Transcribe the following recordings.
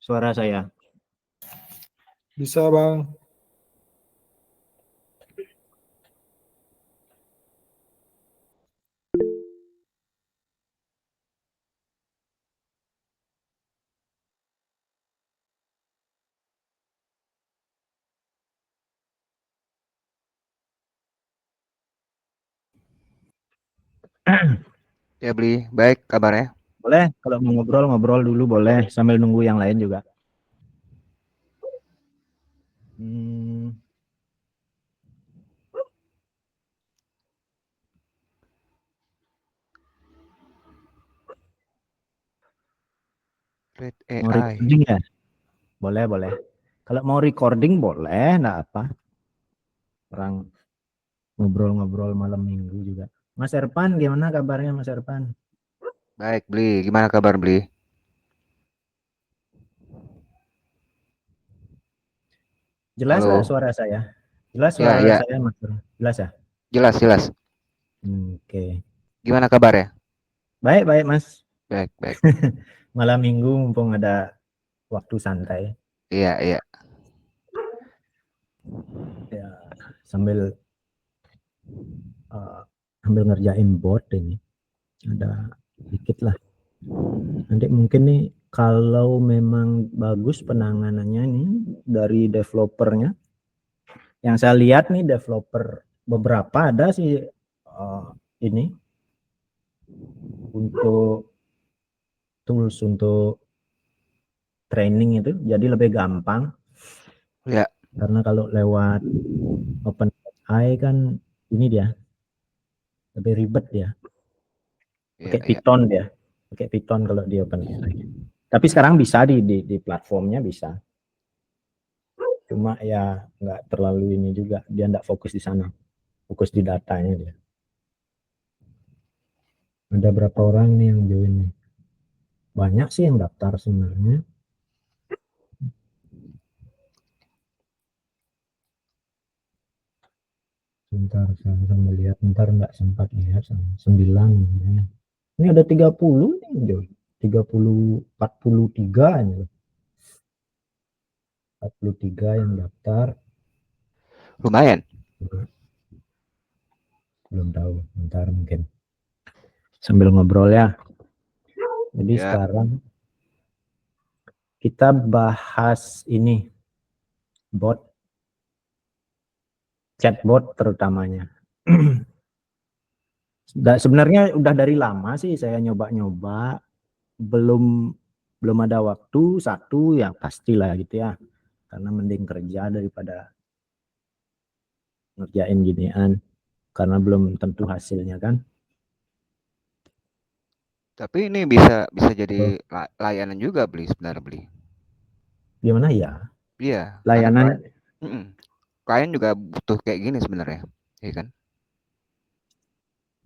suara saya? Bisa, Bang. Ya Bli, baik kabarnya? Boleh, kalau mau ngobrol dulu boleh sambil nunggu yang lain juga. Red Mau AI. recording ya? Boleh. Kalau mau recording boleh, enggak apa. Orang ngobrol-ngobrol malam minggu juga. Mas Erpan, gimana kabarnya Mas Erpan? Baik Bli, gimana kabar Bli? Jelas Halo. nggak suara saya? Jelas Ya, suara ya, saya Mas? Jelas ya? jelas. Oke. Gimana kabarnya? Baik Mas. Baik. Malam minggu mumpung ada waktu santai. Iya. Ya, sambil ngerjain bot ini. Ada dikit lah. Nanti mungkin nih kalau memang bagus penanganannya nih dari developernya, yang saya lihat nih developer beberapa ada sih ini untuk tools untuk training itu jadi lebih gampang. Ya. Karena kalau lewat OpenAI kan ini dia lebih ribet ya. Pakai Iya. Python dia. Pakai Python kalau di OpenAI. Tapi sekarang bisa di platformnya bisa. Cuma ya nggak terlalu ini juga, dia nggak fokus di sana, fokus di datanya dia. Ada berapa orang nih yang join nih? Banyak sih yang daftar sebenarnya. Sebentar saya melihat, bentar nggak sempat lihat, 9 ya. Ini ada 30 nih yang join. 30, 43 ini. 43 yang daftar. Lumayan. Belum tahu, bentar mungkin. Sambil ngobrol ya. Jadi Ya. sekarang kita bahas ini bot, chatbot terutamanya. Sebenarnya udah dari lama sih saya nyoba-nyoba, belum ada waktu satu ya pastilah gitu ya, karena mending kerja daripada ngerjain ginian, karena belum tentu hasilnya kan. Tapi ini bisa jadi layanan juga Bli sebenarnya Bli. Gimana ya? Iya, karena Layanan. klien juga butuh kayak gini sebenarnya, iya kan?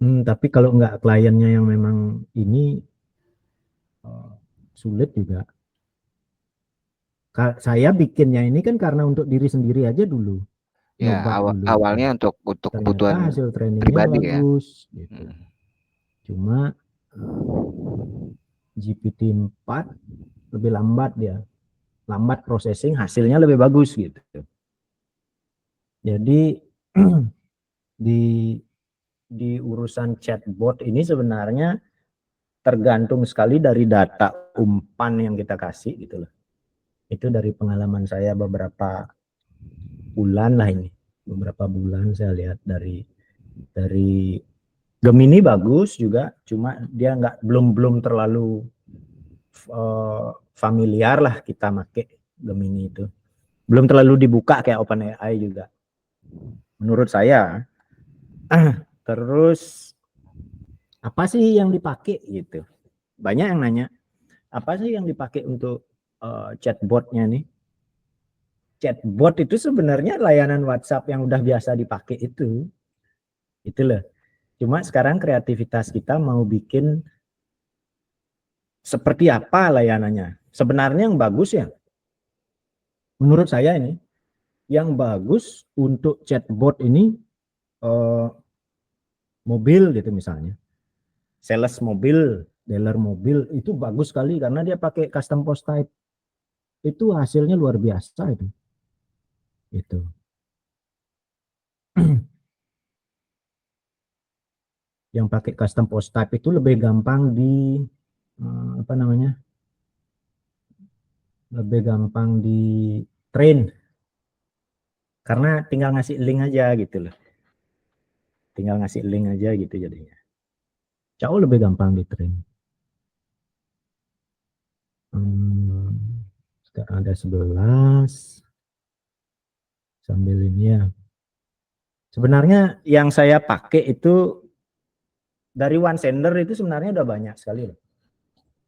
Tapi kalau nggak kliennya yang memang ini sulit juga. Saya bikinnya ini kan karena untuk diri sendiri aja dulu, Ya, nyoba dulu. awalnya untuk Ternyata kebutuhan hasil trainingnya pribadi ya. bagus gitu. Cuma GPT-4 lebih lambat dia, lambat processing, hasilnya lebih bagus gitu. Jadi di urusan chatbot ini sebenarnya tergantung sekali dari data umpan yang kita kasih gitu loh. Itu dari pengalaman saya beberapa bulan lah ini, beberapa bulan saya lihat dari Gemini bagus juga, cuma dia belum terlalu familiar lah kita make Gemini itu. Belum terlalu dibuka kayak OpenAI juga. Menurut saya. Terus apa sih yang dipakai gitu? Banyak yang nanya, apa sih yang dipakai untuk chatbotnya nih? Chatbot itu sebenarnya layanan WhatsApp yang udah biasa dipakai itu loh. Cuma sekarang kreativitas kita mau bikin seperti apa layanannya. Sebenarnya yang bagus ya, menurut saya ini, yang bagus untuk chatbot ini mobil gitu misalnya. Sales mobil, dealer mobil itu bagus sekali karena dia pakai custom post type. itu hasilnya luar biasa itu. Itu. Yang pakai custom post type itu lebih gampang di apa namanya? Lebih gampang di train. Karena tinggal ngasih link aja gitu loh. Tinggal ngasih link aja gitu jadinya. Jauh lebih gampang di train. Sekarang ada 11. Sambil ini ya. Sebenarnya yang saya pakai itu dari one sender itu sebenarnya udah banyak sekali loh.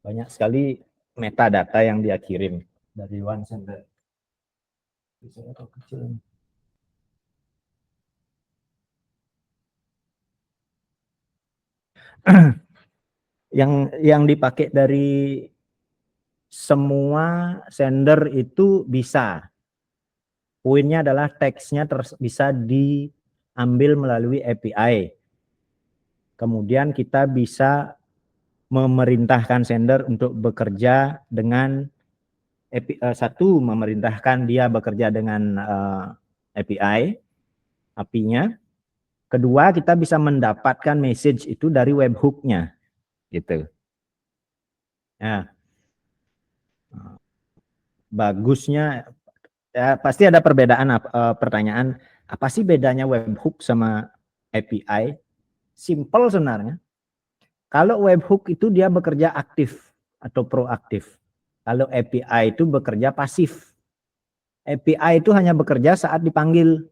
Banyak sekali metadata yang dia kirim dari one sender. Bisa atau kecil. yang dipakai dari semua sender itu bisa. Poinnya adalah teksnya bisa diambil melalui API. Kemudian kita bisa memerintahkan sender untuk bekerja dengan satu, memerintahkan dia bekerja dengan API, API-nya. Kedua, kita bisa mendapatkan message itu dari webhook-nya, gitu. Nah, bagusnya ya pasti ada perbedaan pertanyaan apa sih bedanya webhook sama API? Simple sebenarnya. Kalau webhook itu dia bekerja aktif atau proaktif. Kalau API itu bekerja pasif. API itu hanya bekerja saat dipanggil.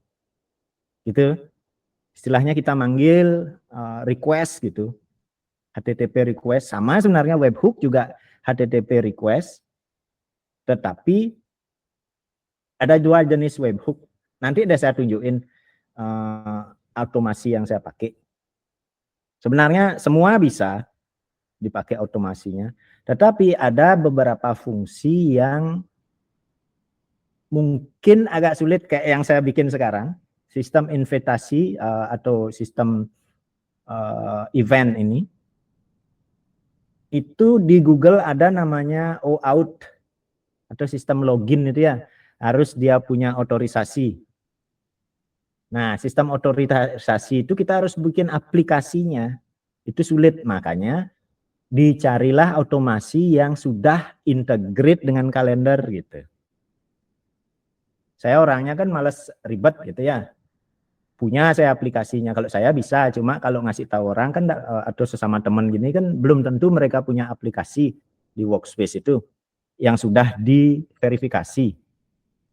Gitu. Istilahnya kita manggil request gitu. HTTP request sama sebenarnya webhook juga HTTP request. Tetapi ada dua jenis webhook. Nanti udah saya tunjukin automasi yang saya pakai. Sebenarnya semua bisa dipakai otomasinya, tetapi ada beberapa fungsi yang mungkin agak sulit kayak yang saya bikin sekarang, sistem invitasi atau sistem event ini. Itu di Google ada namanya OAuth atau sistem login itu ya, harus dia punya otorisasi. Nah, sistem otorisasi itu kita harus bikin aplikasinya. Itu sulit, makanya dicarilah otomasi yang sudah integrate dengan kalender gitu. Saya orangnya kan males ribet gitu ya. Punya saya aplikasinya, kalau saya bisa, cuma kalau ngasih tahu orang kan atau sesama teman gini kan belum tentu mereka punya aplikasi di Workspace itu yang sudah diverifikasi.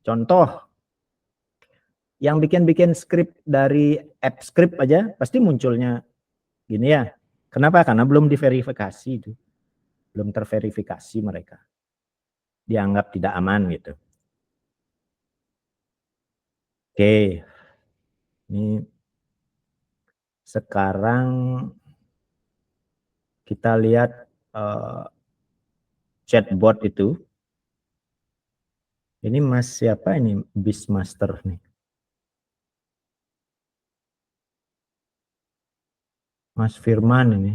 Contoh, yang bikin-bikin script dari app script aja pasti munculnya gini ya. Kenapa? Karena belum diverifikasi itu. Belum terverifikasi mereka. Dianggap tidak aman gitu. Oke. Ini sekarang kita lihat chatbot itu. Ini Mas siapa ini? Beastmaster nih. Mas Firman ini.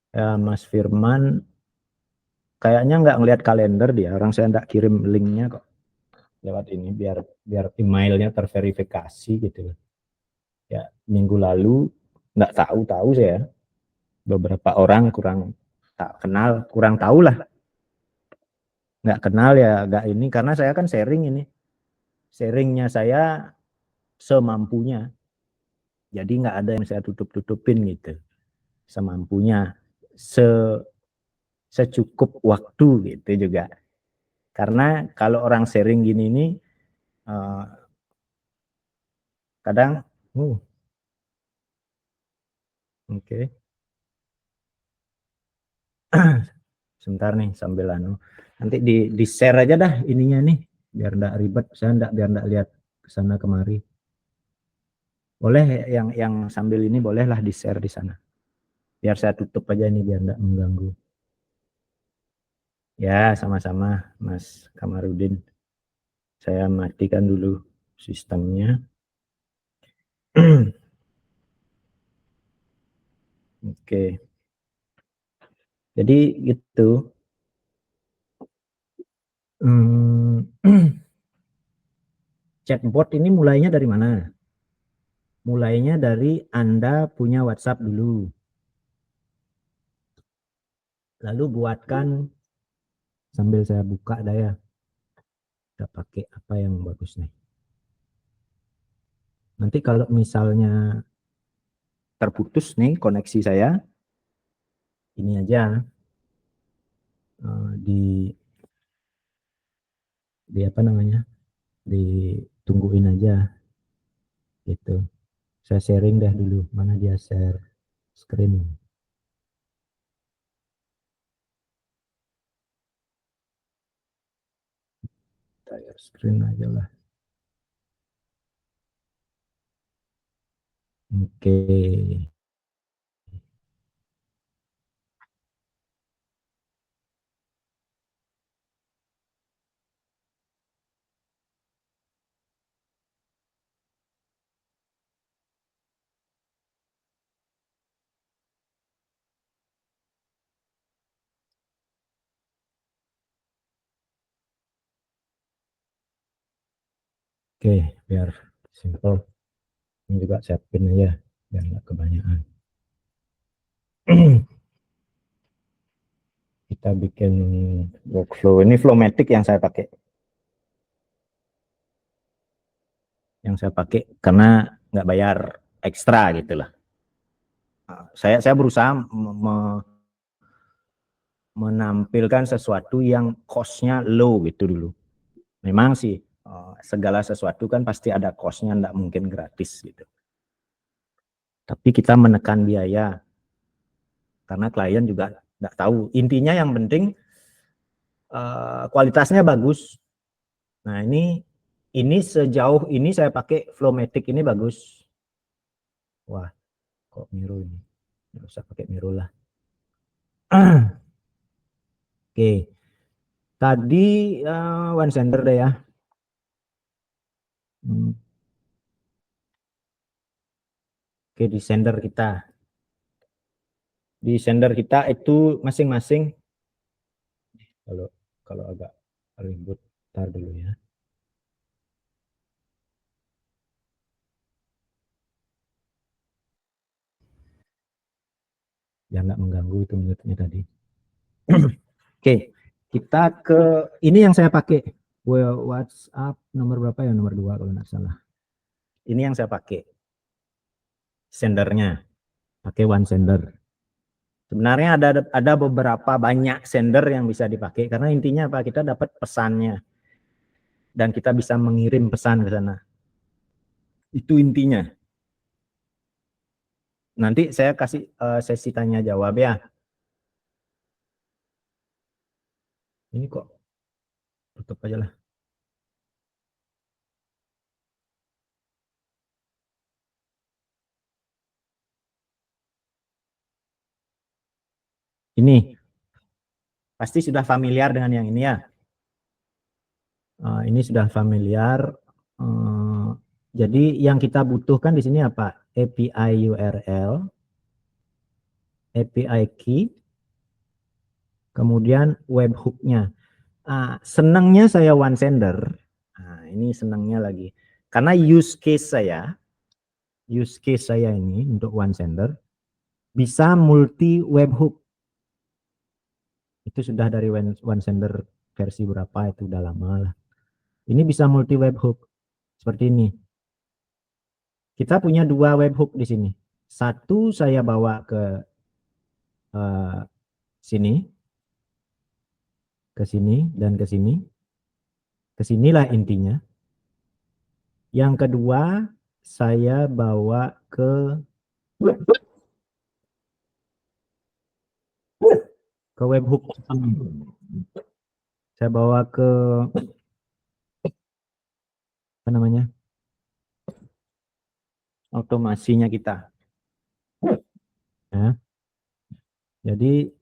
Ya, Mas Firman kayaknya nggak ngelihat kalender dia. Orang saya nggak kirim linknya kok lewat ini biar emailnya terverifikasi gitu loh. Ya, minggu lalu nggak tahu saya. Beberapa orang kurang tak kenal, kurang tahu lah. Nggak kenal ya, nggak ini karena saya kan sharing ini. Sharingnya saya semampunya. Jadi nggak ada yang saya tutup-tutupin gitu. Semampunya, secukup waktu gitu juga. Karena kalau orang sharing gini nih, kadang, oke. Sebentar nih sambil nanti di share aja dah ininya nih, biar enggak ribet, biar enggak lihat kesana kemari. Boleh yang sambil ini bolehlah di share di sana. Biar saya tutup aja nih biar enggak mengganggu. Ya, sama-sama Mas Kamarudin. Saya matikan dulu sistemnya. Oke. Jadi gitu. Chatbot ini mulainya dari mana? Mulainya dari Anda punya WhatsApp dulu. Lalu buatkan, sambil saya buka dah ya. Kita pakai apa yang bagus nih. Nanti kalau misalnya terputus nih koneksi saya, ini aja di apa namanya, ditungguin aja gitu. Saya sharing dah dulu, mana dia share screen. Share screen aja lah. Oke. Oke, biar simple. Ini juga saya pin aja, biar nggak kebanyakan. Kita bikin workflow. Ini Flowmatic yang saya pakai. Yang saya pakai karena nggak bayar ekstra gitu lah. Saya berusaha menampilkan sesuatu yang cost-nya low gitu dulu. Memang sih segala sesuatu kan pasti ada cost-nya, nggak mungkin gratis gitu. Tapi kita menekan biaya karena klien juga nggak tahu. Intinya yang penting kualitasnya bagus. Nah ini sejauh ini saya pakai Flowmatic ini bagus. Wah, kok Miro ini? Nggak usah pakai Miro lah. Oke, tadi one sender deh ya. Oke, di sender kita. Di sender kita itu masing-masing. Kalau agak ribut, tar dulu ya. Ya nggak mengganggu itu menurutnya tadi. Oke, kita ke ini yang saya pakai. WhatsApp nomor berapa ya? Nomor 2 kalau nggak salah. Ini yang saya pakai. Sendernya. Pakai one sender. Sebenarnya ada beberapa banyak sender yang bisa dipakai karena intinya apa? Kita dapat pesannya dan kita bisa mengirim pesan ke sana. Itu intinya. Nanti saya kasih sesi tanya jawab ya. Ini kok tutup aja lah. Ini pasti sudah familiar dengan yang ini ya. Ini sudah familiar. Jadi yang kita butuhkan di sini apa? API URL, API key, kemudian webhook-nya. Senangnya saya one sender. Ini senangnya lagi. Karena use case saya ini untuk one sender bisa multi webhook. Itu sudah dari one sender versi berapa itu udah lama lah. Ini bisa multi webhook seperti ini. Kita punya 2 webhook di sini. Satu saya bawa ke sini, ke sini dan ke sini. Kesinilah intinya. Yang kedua saya bawa ke webhook. Saya bawa ke apa namanya? Otomasinya kita. Ya. Jadi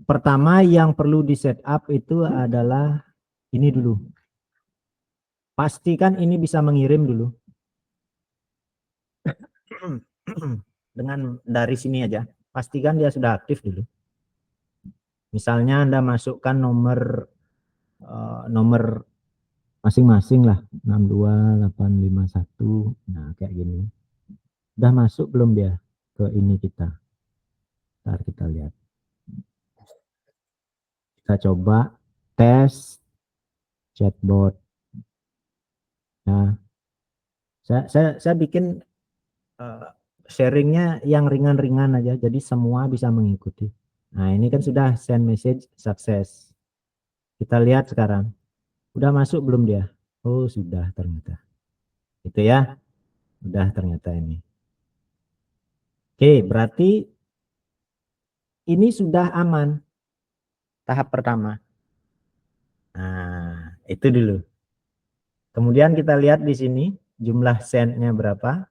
pertama yang perlu di setup itu adalah ini dulu. Pastikan ini bisa mengirim dulu. Dengan dari sini aja. Pastikan dia sudah aktif dulu. Misalnya Anda masukkan nomor nomor masing-masing lah, 62851. Nah, kayak gini. Udah masuk belum dia ke ini kita? Ntar kita lihat. Kita coba tes chatbot. Nah, saya bikin sharingnya yang ringan-ringan aja, jadi semua bisa mengikuti. Nah, ini kan sudah send message sukses. Kita lihat sekarang. Udah masuk belum dia? Oh, sudah ternyata. Itu ya. Udah ternyata ini. Oke, berarti ini sudah aman. Tahap pertama. Nah, itu dulu. Kemudian kita lihat di sini jumlah sendnya berapa.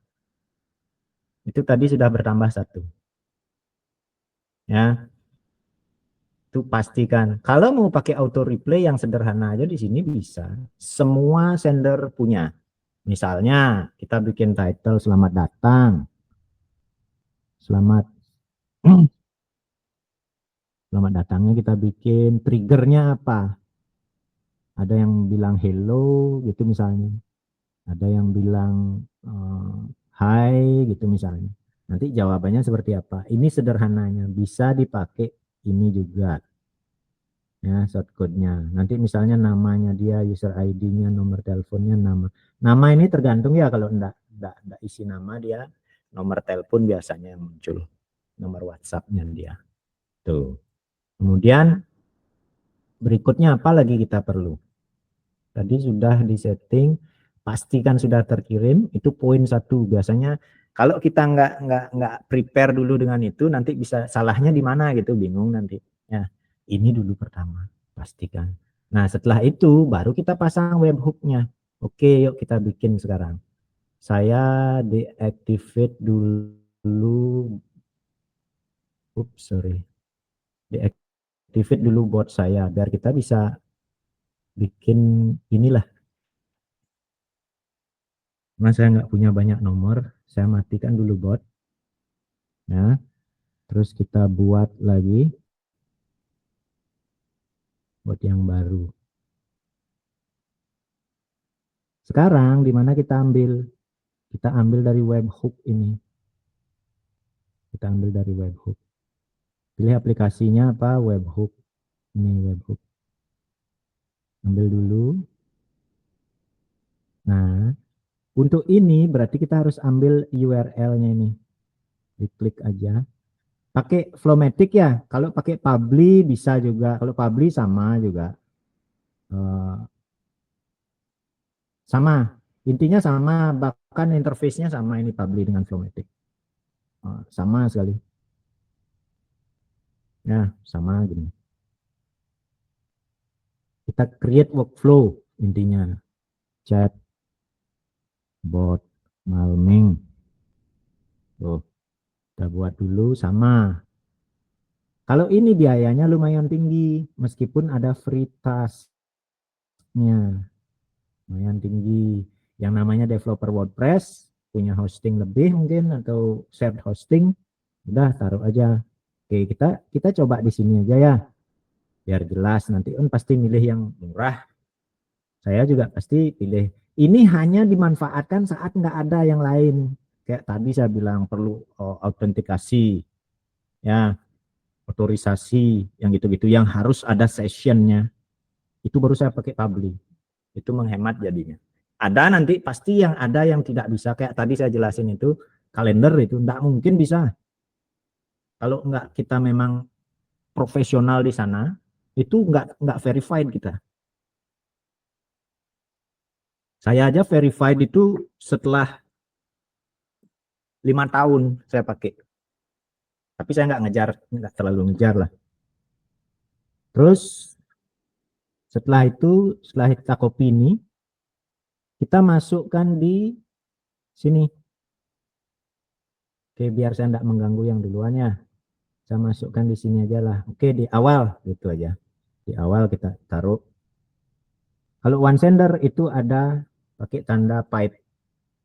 Itu tadi sudah bertambah 1. Ya. Itu pastikan. Kalau mau pakai auto replay yang sederhana aja di sini bisa. Semua sender punya. Misalnya kita bikin title selamat datang. Selamat selamat datangnya kita bikin triggernya apa? Ada yang bilang hello gitu misalnya. Ada yang bilang hai gitu misalnya. Nanti jawabannya seperti apa? Ini sederhananya bisa dipakai ini juga. Ya, shortcode-nya. Nanti misalnya namanya dia, user ID-nya, nomor teleponnya, nama. Nama ini tergantung ya, kalau enggak isi nama dia, nomor telepon biasanya yang muncul. Nomor WhatsApp-nya dia. Tuh. Kemudian berikutnya apa lagi kita perlu? Tadi sudah disetting, pastikan sudah terkirim, itu poin 1. Biasanya kalau kita nggak prepare dulu dengan itu, nanti bisa salahnya di mana gitu, bingung nanti. Ya, ini dulu pertama, pastikan. Nah, setelah itu baru kita pasang webhook-nya. Oke, yuk kita bikin sekarang. Saya deactivate dulu. Deactivate dulu bot saya biar kita bisa bikin inilah. Karena saya nggak punya banyak nomor, saya matikan dulu bot. Nah, terus kita buat lagi bot yang baru. Sekarang di mana kita ambil? Kita ambil dari webhook ini. Kita ambil dari webhook. Pilih aplikasinya apa? Webhook. Ini webhook. Ambil dulu. Nah, untuk ini berarti kita harus ambil URL-nya ini. Diklik aja. Pakai Flowmatic ya. Kalau pakai Publi bisa juga. Kalau Publi sama juga. Sama. Intinya sama. Bahkan interface-nya sama ini Publi dengan Flowmatic. Sama sekali. Ya, sama gini. Kita create workflow intinya. Chat bot malming. Tuh, kita buat dulu sama. Kalau ini biayanya lumayan tinggi, meskipun ada free task-nya. Lumayan tinggi. Yang namanya developer WordPress, punya hosting lebih mungkin, atau shared hosting, udah taruh aja. Oke, kita coba di sini aja ya. Biar jelas, nanti kan pasti milih yang murah. Saya juga pasti pilih. Ini hanya dimanfaatkan saat nggak ada yang lain. Kayak tadi saya bilang perlu autentikasi, ya, otorisasi, yang gitu-gitu, yang harus ada sessionnya. Itu baru saya pakai Publi. Itu menghemat jadinya. Ada nanti pasti yang ada yang tidak bisa. Kayak tadi saya jelasin itu, kalender itu nggak mungkin bisa. Kalau nggak kita memang profesional di sana, itu nggak verified kita. Saya aja verified itu setelah 5 tahun saya pakai. Tapi saya nggak terlalu ngejar lah. Terus setelah itu, setelah kita copy ini, kita masukkan di sini. Oke, biar saya nggak mengganggu yang duluannya. Saya masukkan di sini aja lah. Oke, di awal gitu aja. Di awal kita taruh. Kalau one sender itu ada pakai tanda pipe,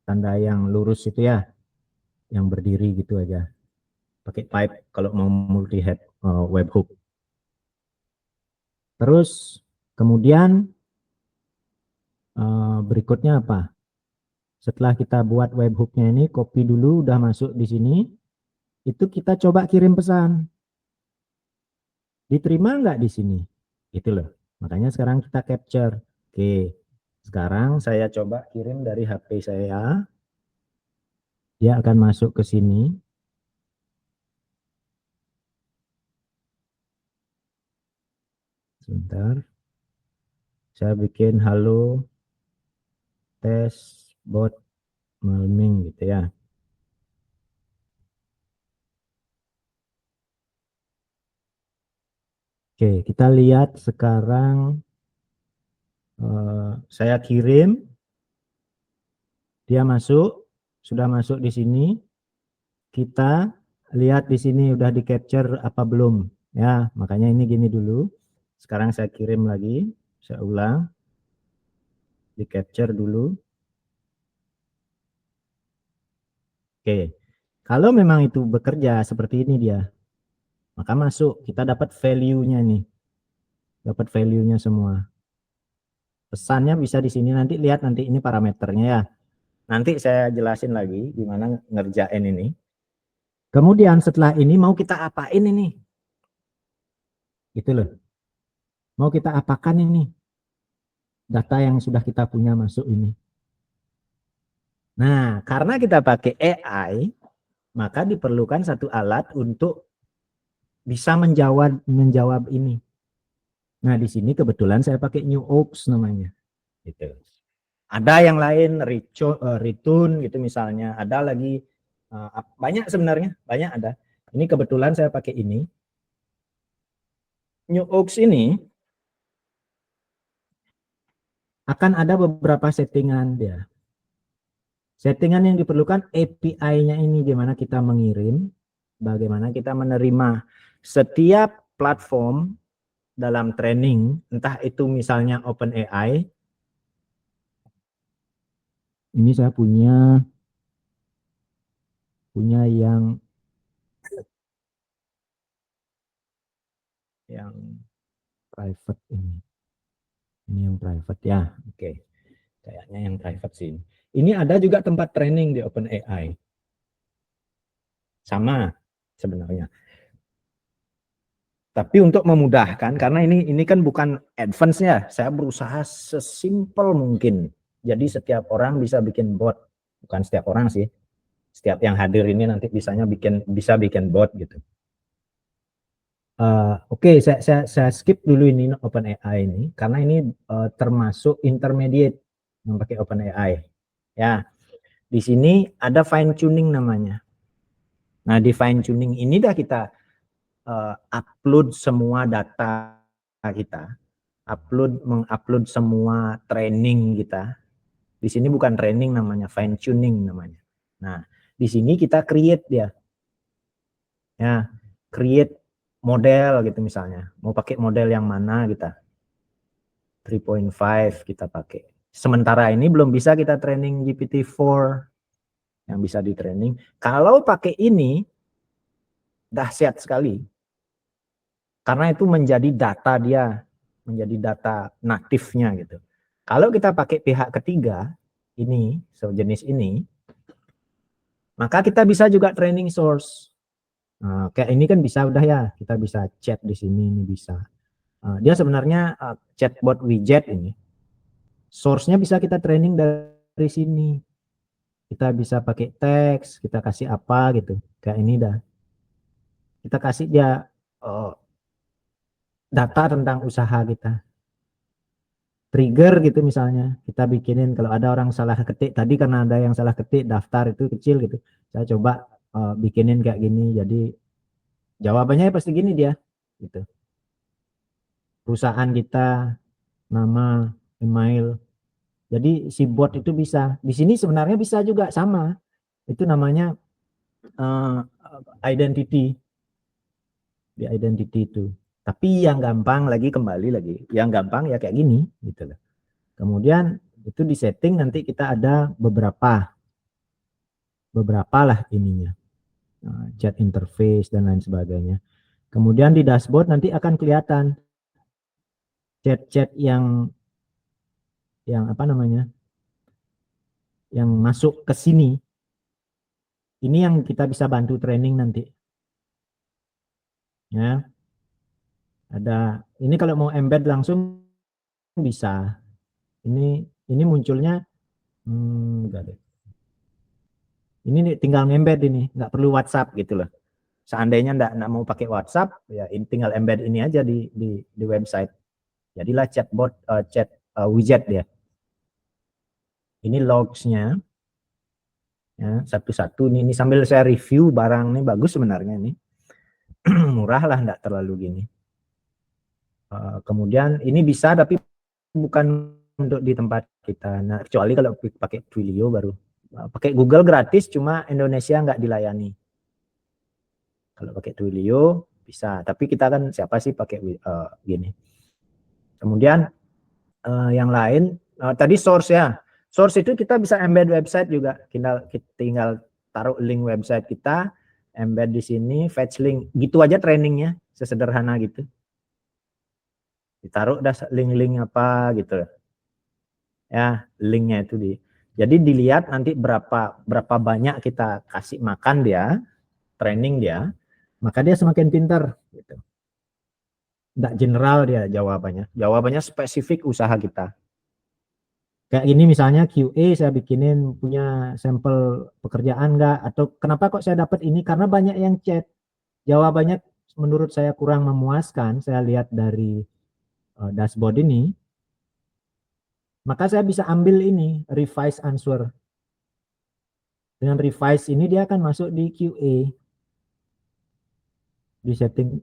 tanda yang lurus itu ya, yang berdiri gitu aja. Pakai pipe kalau mau multi head webhook. Terus kemudian berikutnya apa? Setelah kita buat webhooknya ini, copy dulu, udah masuk di sini, itu kita coba kirim pesan. Diterima nggak di sini? Itu loh. Makanya sekarang kita capture. Oke, sekarang saya coba kirim dari HP saya. Dia akan masuk ke sini. Sebentar. Saya bikin halo tes bot malming gitu ya. Oke, kita lihat sekarang saya kirim, dia masuk, sudah masuk di sini. Kita lihat di sini udah di capture apa belum ya, makanya ini gini dulu. Sekarang saya kirim lagi, saya ulang, di capture dulu. Oke, kalau memang itu bekerja seperti ini dia, maka masuk, kita dapat value-nya nih, dapat value-nya semua. Pesannya bisa di sini, nanti lihat nanti ini parameternya ya. Nanti saya jelasin lagi gimana ngerjain ini. Kemudian setelah ini mau kita apain ini? Gitu loh. Mau kita apakan ini? Data yang sudah kita punya masuk ini. Nah, karena kita pakai AI, maka diperlukan satu alat untuk bisa menjawab ini. Nah, di sini kebetulan saya pakai New Oaks namanya. Gitu. Ada yang lain, Retune gitu misalnya. Ada lagi, banyak sebenarnya, banyak ada. Ini kebetulan saya pakai ini. New Oaks ini akan ada beberapa settingan dia. Settingan yang diperlukan API-nya ini, gimana kita mengirim, bagaimana kita menerima setiap platform dalam training, entah itu misalnya OpenAI. Ini saya punya yang private ini. Ini yang private ya. Oke. Kayaknya yang private sih. Ini ada juga tempat training di OpenAI. Sama sebenarnya. Tapi untuk memudahkan, karena ini kan bukan advance-nya, saya berusaha sesimpel mungkin. Jadi setiap orang bisa bikin bot. Bukan setiap orang sih. Setiap yang hadir ini nanti bisa bikin bot gitu. Oke, saya skip dulu ini OpenAI ini, karena ini termasuk intermediate yang pakai OpenAI. Ya, di sini ada fine tuning namanya. Nah, di fine tuning ini dah kita upload semua data kita, mengupload semua training kita. Di sini bukan training namanya, fine tuning namanya. Nah, di sini kita create dia. Ya, create model gitu misalnya. Mau pakai model yang mana kita? 3.5 kita pakai. Sementara ini belum bisa kita training GPT-4 yang bisa di training. Kalau pakai ini dahsyat sekali. Karena itu menjadi data dia, menjadi data natifnya gitu. Kalau kita pakai pihak ketiga, ini, sejenis ini, maka kita bisa juga training source. Nah, kayak ini kan bisa udah ya, kita bisa chat di sini, ini bisa. Dia sebenarnya chatbot widget ini. Source-nya bisa kita training dari sini. Kita bisa pakai teks, kita kasih apa gitu. Kayak ini dah. Kita kasih dia data tentang usaha kita. Trigger gitu misalnya, kita bikinin kalau ada orang salah ketik, tadi karena ada yang salah ketik daftar itu kecil gitu, saya coba bikinin kayak gini, jadi jawabannya pasti gini dia gitu. Perusahaan kita, nama, email. Jadi si bot itu bisa, di sini sebenarnya bisa juga sama, itu namanya identity, di identity itu. Tapi yang gampang lagi, kembali lagi, yang gampang ya kayak gini gitu loh. Kemudian itu di setting nanti kita ada beberapa lah ininya, chat interface dan lain sebagainya. Kemudian di dashboard nanti akan kelihatan chat-chat yang apa namanya, yang masuk ke sini. Ini yang kita bisa bantu training nanti. Ya. Ada ini kalau mau embed langsung bisa. Ini munculnya enggak deh. Ini nih, tinggal embed ini, nggak perlu WhatsApp gitu loh. Seandainya nggak mau pakai WhatsApp, ya ini tinggal embed ini aja di website. Jadilah chatbot, widget dia. Ini logs-nya. Ya, satu-satu ini sambil saya review barang nih bagus sebenarnya ini. Murah lah, nggak terlalu gini. Kemudian ini bisa tapi bukan untuk di tempat kita. Nah, kecuali kalau pakai Twilio baru. Pakai Google gratis, cuma Indonesia nggak dilayani. Kalau pakai Twilio bisa, tapi kita kan siapa sih pakai gini. Kemudian yang lain tadi source ya. Source itu kita bisa embed website juga. Tinggal taruh link website kita, embed di sini, fetch link. Gitu aja trainingnya, sesederhana gitu. Ditaruh dah link-link apa gitu. Ya, linknya itu jadi dilihat nanti berapa banyak kita kasih makan dia, training dia, maka dia semakin pintar gitu. Nggak general dia jawabannya spesifik usaha kita. Kayak gini misalnya QA saya bikinin punya sampel pekerjaan nggak, atau kenapa kok saya dapat ini, karena banyak yang chat, jawabannya menurut saya kurang memuaskan, saya lihat dari dashboard ini, maka saya bisa ambil ini revise answer. Dengan revise ini dia akan masuk di QA, di setting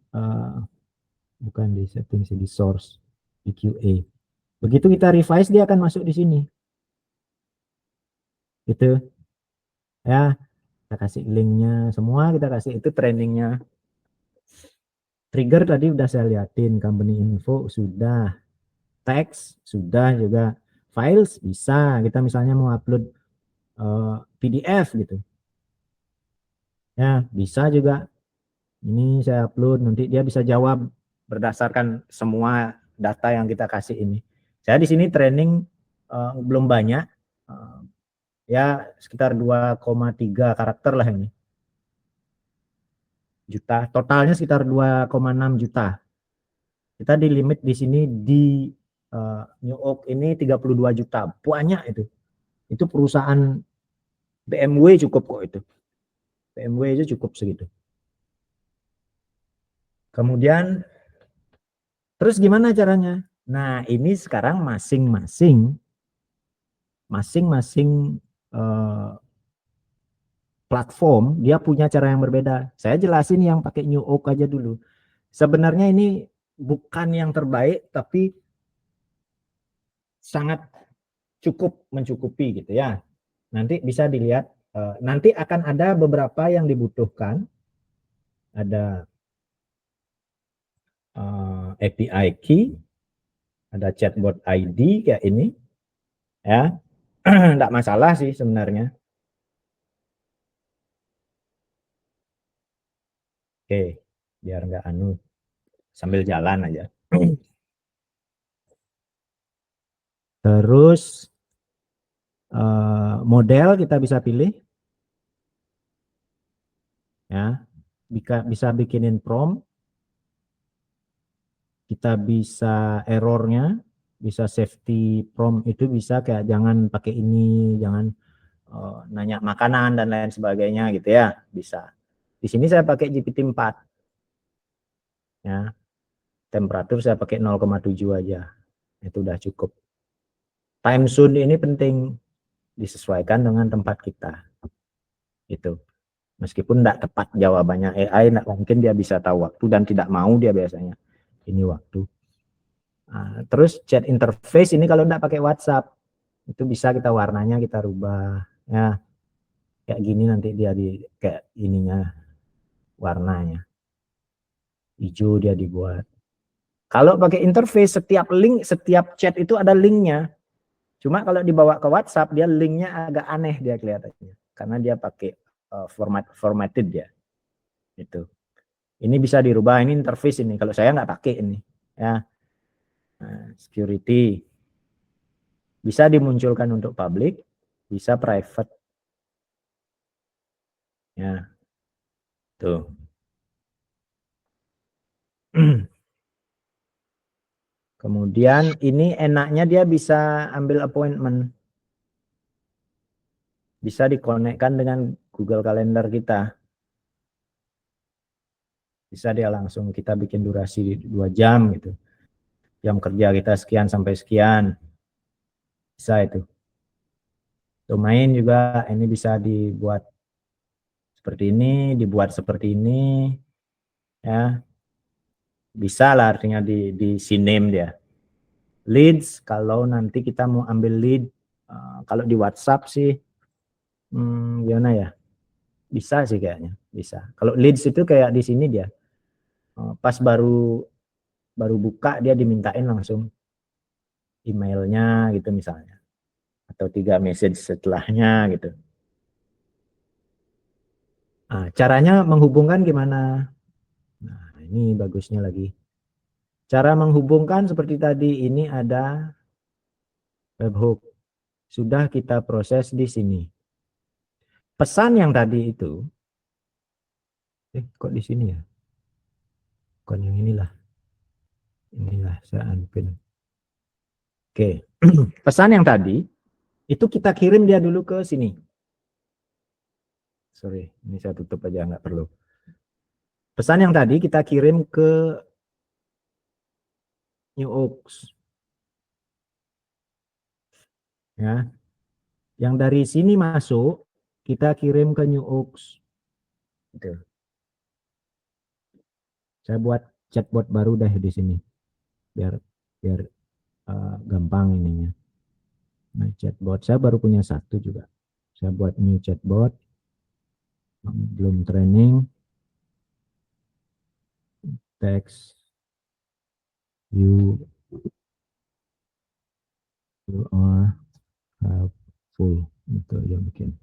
bukan di setting sih, di source, di QA. Begitu kita revise dia akan masuk di sini. Gitu. Ya, kita kasih linknya semua, kita kasih itu trainingnya. Trigger tadi udah saya liatin, company info sudah, text sudah juga, files bisa, kita misalnya mau upload PDF gitu. Ya, bisa juga. Ini saya upload, nanti dia bisa jawab berdasarkan semua data yang kita kasih ini. Saya di sini training belum banyak, ya sekitar 2,3 karakter lah ini. Juta, totalnya sekitar 2,6 juta. Kita di limit di sini di New Oak ini 32 juta. Banyak itu. Itu perusahaan BMW cukup kok itu. BMW itu cukup segitu. Kemudian terus gimana caranya? Nah, ini sekarang masing-masing platform dia punya cara yang berbeda. Saya jelasin yang pakai New Oak aja dulu. Sebenarnya ini bukan yang terbaik, tapi sangat cukup mencukupi gitu ya. Nanti bisa dilihat, nanti akan ada beberapa yang dibutuhkan. Ada API key, ada chatbot ID kayak ini, ya, enggak masalah sih sebenarnya. Oke, biar enggak sambil jalan aja. Terus model kita bisa pilih, ya, bisa bikinin prompt, kita bisa errornya, bisa safety prompt itu bisa kayak jangan pakai ini, jangan nanya makanan dan lain sebagainya gitu ya, bisa. Di sini saya pakai GPT-4, ya, temperatur saya pakai 0,7 aja, itu udah cukup. Time zone ini penting, disesuaikan dengan tempat kita, itu. Meskipun tidak tepat jawabannya, AI tidak mungkin dia bisa tahu waktu, dan tidak mau dia biasanya ini waktu. Nah, terus chat interface ini kalau tidak pakai WhatsApp, itu bisa kita warnanya kita rubah, ya, kayak gini nanti dia kayak ininya warnanya hijau dia dibuat. Kalau pakai interface, setiap link, setiap chat itu ada linknya. Cuma kalau dibawa ke WhatsApp, dia linknya agak aneh dia kelihatannya, karena dia pakai formatted dia. Itu. Ini bisa dirubah, ini interface ini. Kalau saya nggak pakai ini, ya. Nah, security bisa dimunculkan untuk public, bisa private. Ya, tuh. Kemudian ini enaknya dia bisa ambil appointment. Bisa dikonekkan dengan Google Calendar kita. Bisa dia langsung kita bikin durasi 2 jam gitu. Jam kerja kita sekian sampai sekian. Bisa itu. Domain juga ini bisa dibuat seperti ini, dibuat seperti ini. Ya. Bisa lah artinya di name dia. Leads, kalau nanti kita mau ambil lead, kalau di WhatsApp sih, gimana ya? Bisa sih kayaknya, bisa. Kalau leads itu kayak di sini dia, pas baru buka dia dimintain langsung emailnya gitu misalnya, atau 3 message setelahnya gitu. Nah, caranya menghubungkan gimana? Nah, ini bagusnya lagi. Cara menghubungkan seperti tadi, ini ada webhook. Sudah kita proses di sini. Pesan yang tadi itu, kok di sini ya? Bukan yang inilah. Inilah saya unpin. Oke. Pesan yang tadi itu kita kirim dia dulu ke sini. Sorry, ini saya tutup aja, nggak perlu. Pesan yang tadi kita kirim ke New Oaks. Ya. Yang dari sini masuk, kita kirim ke New Oaks. Gitu. Saya buat chatbot baru deh di sini. Biar gampang ininya. Nah, chatbot saya baru punya satu juga. Saya buat new chatbot. Belum training. Text. You are helpful. Itu yang bikin.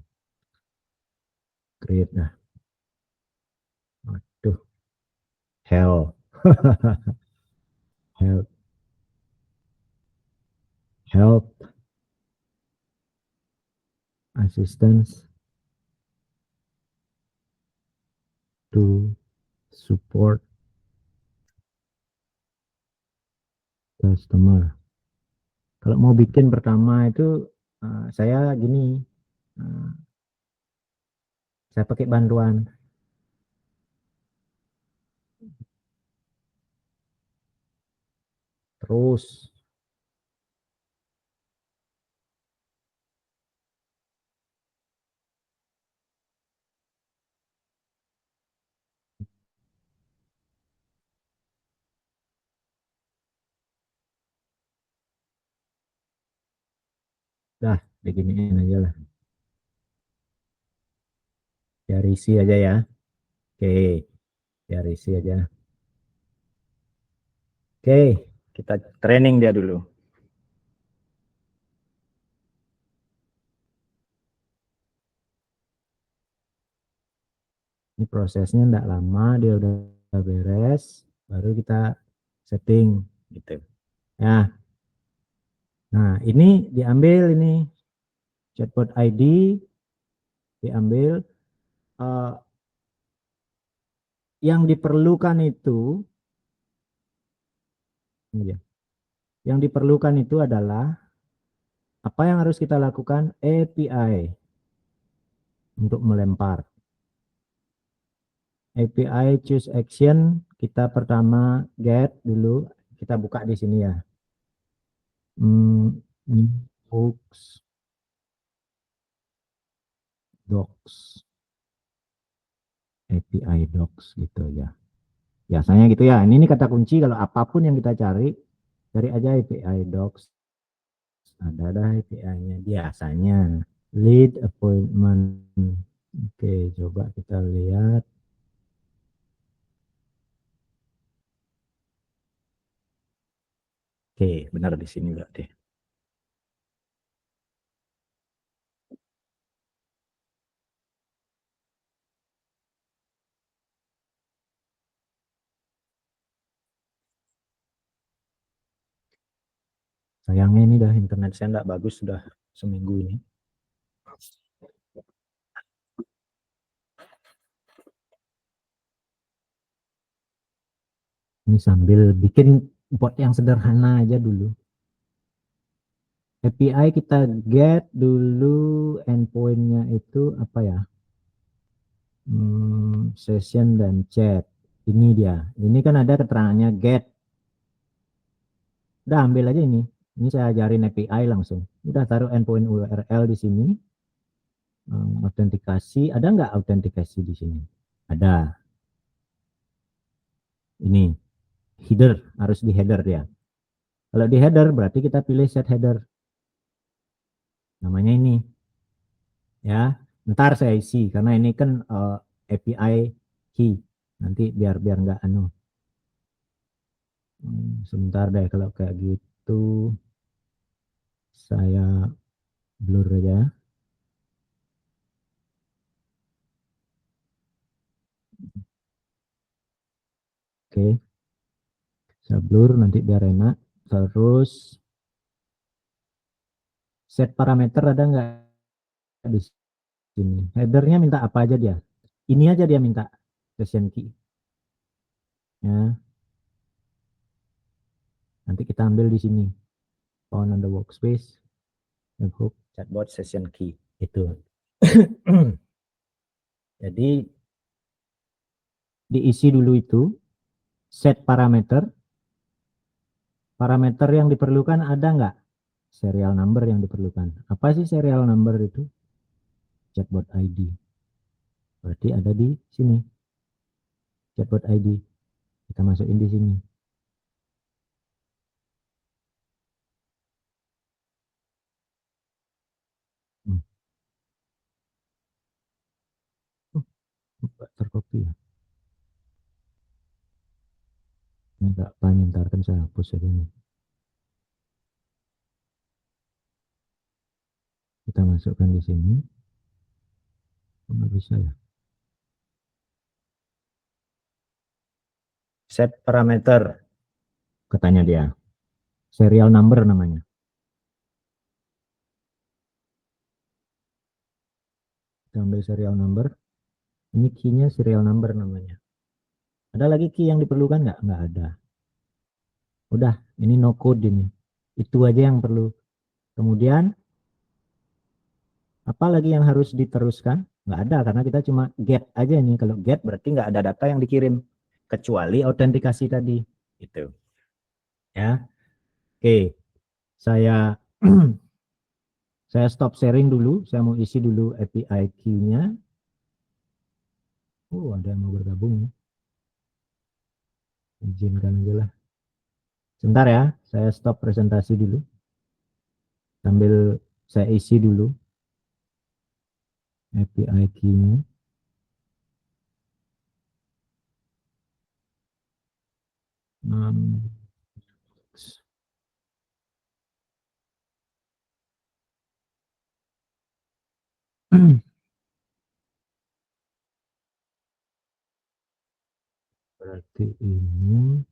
Create dah. Aduh. Hell. help. Help. Assistance. To support customer. Kalau mau bikin pertama itu saya gini, saya pakai bantuan. Terus dah diginiin aja lah. Biar isi aja ya. Oke, biar isi aja. Oke, kita training dia dulu. Ini prosesnya enggak lama, dia udah beres, baru kita setting gitu. Ya. Nah, ini diambil ini chatbot ID, diambil yang diperlukan itu yang diperlukan itu adalah apa yang harus kita lakukan? API untuk melempar. API choose action, kita pertama get dulu, kita buka di sini ya. Books, docs, API docs gitu ya. Biasanya gitu ya. Ini kata kunci kalau apapun yang kita cari aja API docs. Ada API-nya biasanya. Lead appointment. Oke, coba kita lihat. Oke, benar di sini berarti. Sayangnya ini dah internet saya enggak bagus sudah seminggu ini. Ini sambil bikin bot yang sederhana aja dulu. API kita get dulu endpoint-nya itu apa ya? Session dan chat. Ini dia. Ini kan ada keterangannya get. Udah ambil aja ini. Ini saya ajarin API langsung. Udah taruh endpoint URL di sini. Autentikasi. Ada nggak autentikasi di sini? Ada. Ini header, harus di header ya. Kalau di header berarti kita pilih set header. Namanya ini. Ya, ntar saya isi karena ini kan API key. Nanti biar nggak anu. Sebentar deh kalau kayak gitu. Saya blur aja. Oke. Saya blur nanti biar enak. Terus set parameter ada nggak di sini? Headernya minta apa aja dia? Ini aja dia minta session key. Ya. Nanti kita ambil di sini. Found on the workspace. Webhook chatbot session key itu. Jadi diisi dulu itu set parameter. Parameter yang diperlukan ada nggak? Serial number yang diperlukan. Apa sih serial number itu? Chatbot ID. Berarti ada di sini. Chatbot ID. Kita masukin di sini. Terkopi ya. Ini enggak panjang, ntar kan saya hapus aja nih. Kita masukkan di sini. Nggak bisa ya. Set parameter. Katanya dia. Serial number namanya. Kita ambil serial number. Ini key-nya serial number namanya. Ada lagi key yang diperlukan nggak? Nggak ada. Udah, ini no code ini. Itu aja yang perlu. Kemudian, apa lagi yang harus diteruskan? Nggak ada, karena kita cuma get aja nih. Kalau get berarti nggak ada data yang dikirim. Kecuali autentikasi tadi. Gitu. Ya. Oke. Saya saya stop sharing dulu. Saya mau isi dulu API key-nya. Oh, ada yang mau bergabung. Izinkan aja lah. Sebentar ya, saya stop presentasi dulu. Sambil saya isi dulu API key-nya. Berarti ini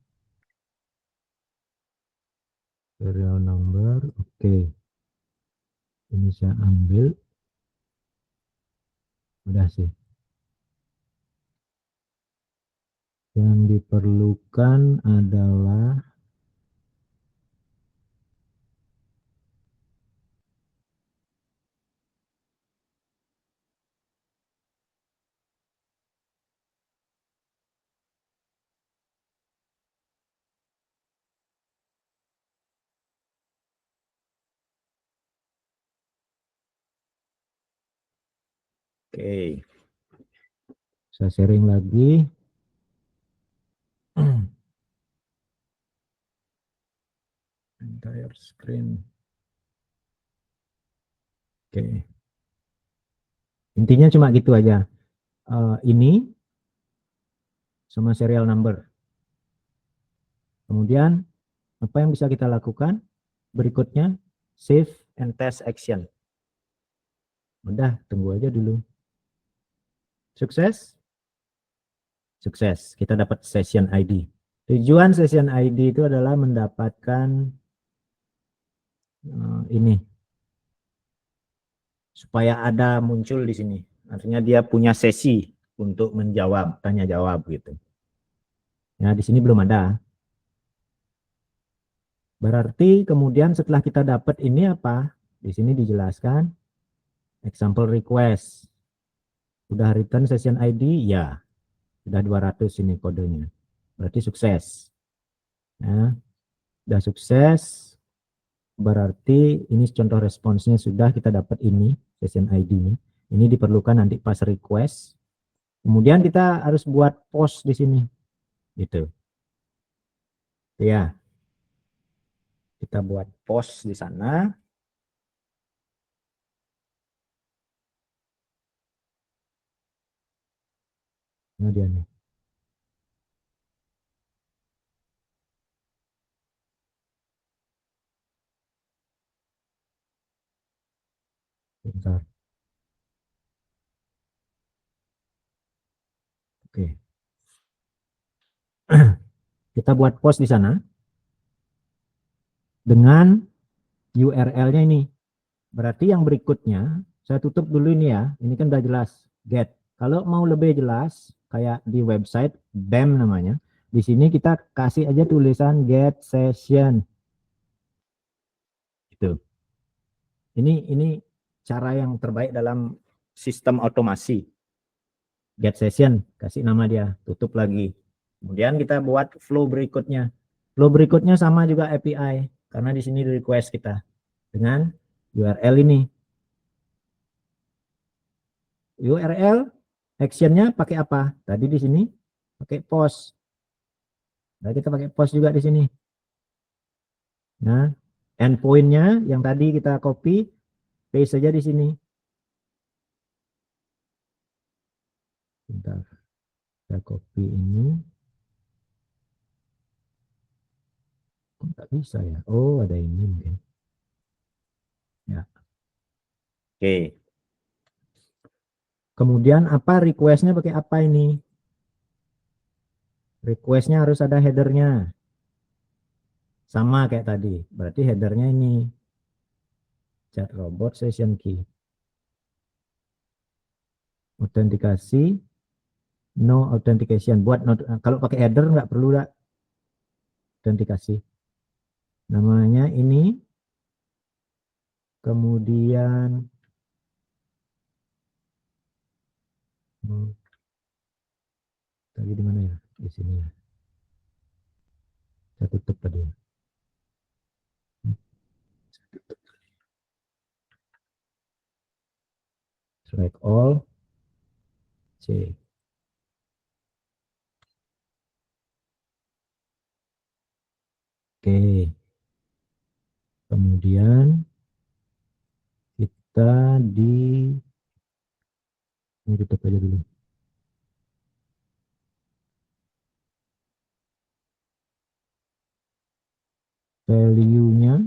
serial number. Oke. Ini saya ambil. Udah sih. Yang diperlukan adalah oke. Saya sharing lagi. Entire screen. Oke. Intinya cuma gitu aja. Ini sama serial number. Kemudian apa yang bisa kita lakukan? Berikutnya save and test action. Udah, tunggu aja dulu. Sukses? Sukses. Kita dapat session ID. Tujuan session ID itu adalah mendapatkan ini supaya ada muncul di sini. Artinya dia punya sesi untuk menjawab, tanya jawab gitu. Nah, di sini belum ada. Berarti kemudian setelah kita dapat ini apa? Di sini dijelaskan example request. Sudah return session ID? Ya. Sudah 200 ini kodenya. Berarti sukses. Nah, sudah sukses. Berarti ini contoh responsnya sudah kita dapat ini session ID-nya. Ini diperlukan nanti pas request. Kemudian kita harus buat post di sini. Gitu. Ya. Kita buat post di sana. Nah, dia nih. Bentar. Oke. Kita buat post di sana dengan URL-nya ini. Berarti yang berikutnya saya tutup dulu ini ya. Ini kan udah jelas get. Kalau mau lebih jelas kayak di website BEM namanya. Di sini kita kasih aja tulisan get session. Gitu. Ini cara yang terbaik dalam sistem otomasi. Get session, kasih nama dia, tutup lagi. Kemudian kita buat flow berikutnya. Flow berikutnya sama juga API karena di sini request kita dengan URL ini. URL actionnya pakai apa? Tadi di sini pakai post. Nah, kita pakai post juga di sini. Nah, endpointnya yang tadi kita copy, paste saja di sini. Bentar, kita copy ini. Kok nggak bisa ya? Oh, ada ini mungkin. Ya. Oke. Kemudian apa requestnya pakai apa ini? Requestnya harus ada headernya. Sama kayak tadi. Berarti headernya ini. Chat robot session key. Autentikasi. No authentication. Buat kalau pakai header nggak perlu lah. Autentikasi. Namanya ini. Kemudian. Tadi di mana ya? Di sini ya. Saya tutup tadi. Select all. C. Oke. Kemudian kita ini tutup aja dulu. Value-nya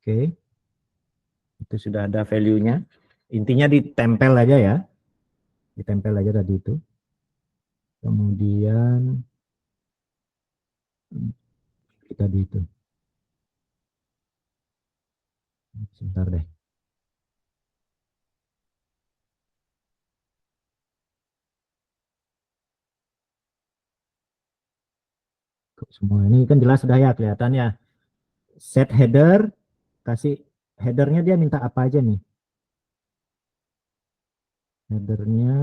oke. Itu sudah ada value-nya. Intinya ditempel aja ya. Ditempel aja tadi itu. Kemudian kita di itu. Sebentar deh. Semua ini kan jelas sudah ya kelihatan ya. Set header, kasih headernya dia minta apa aja nih. Headernya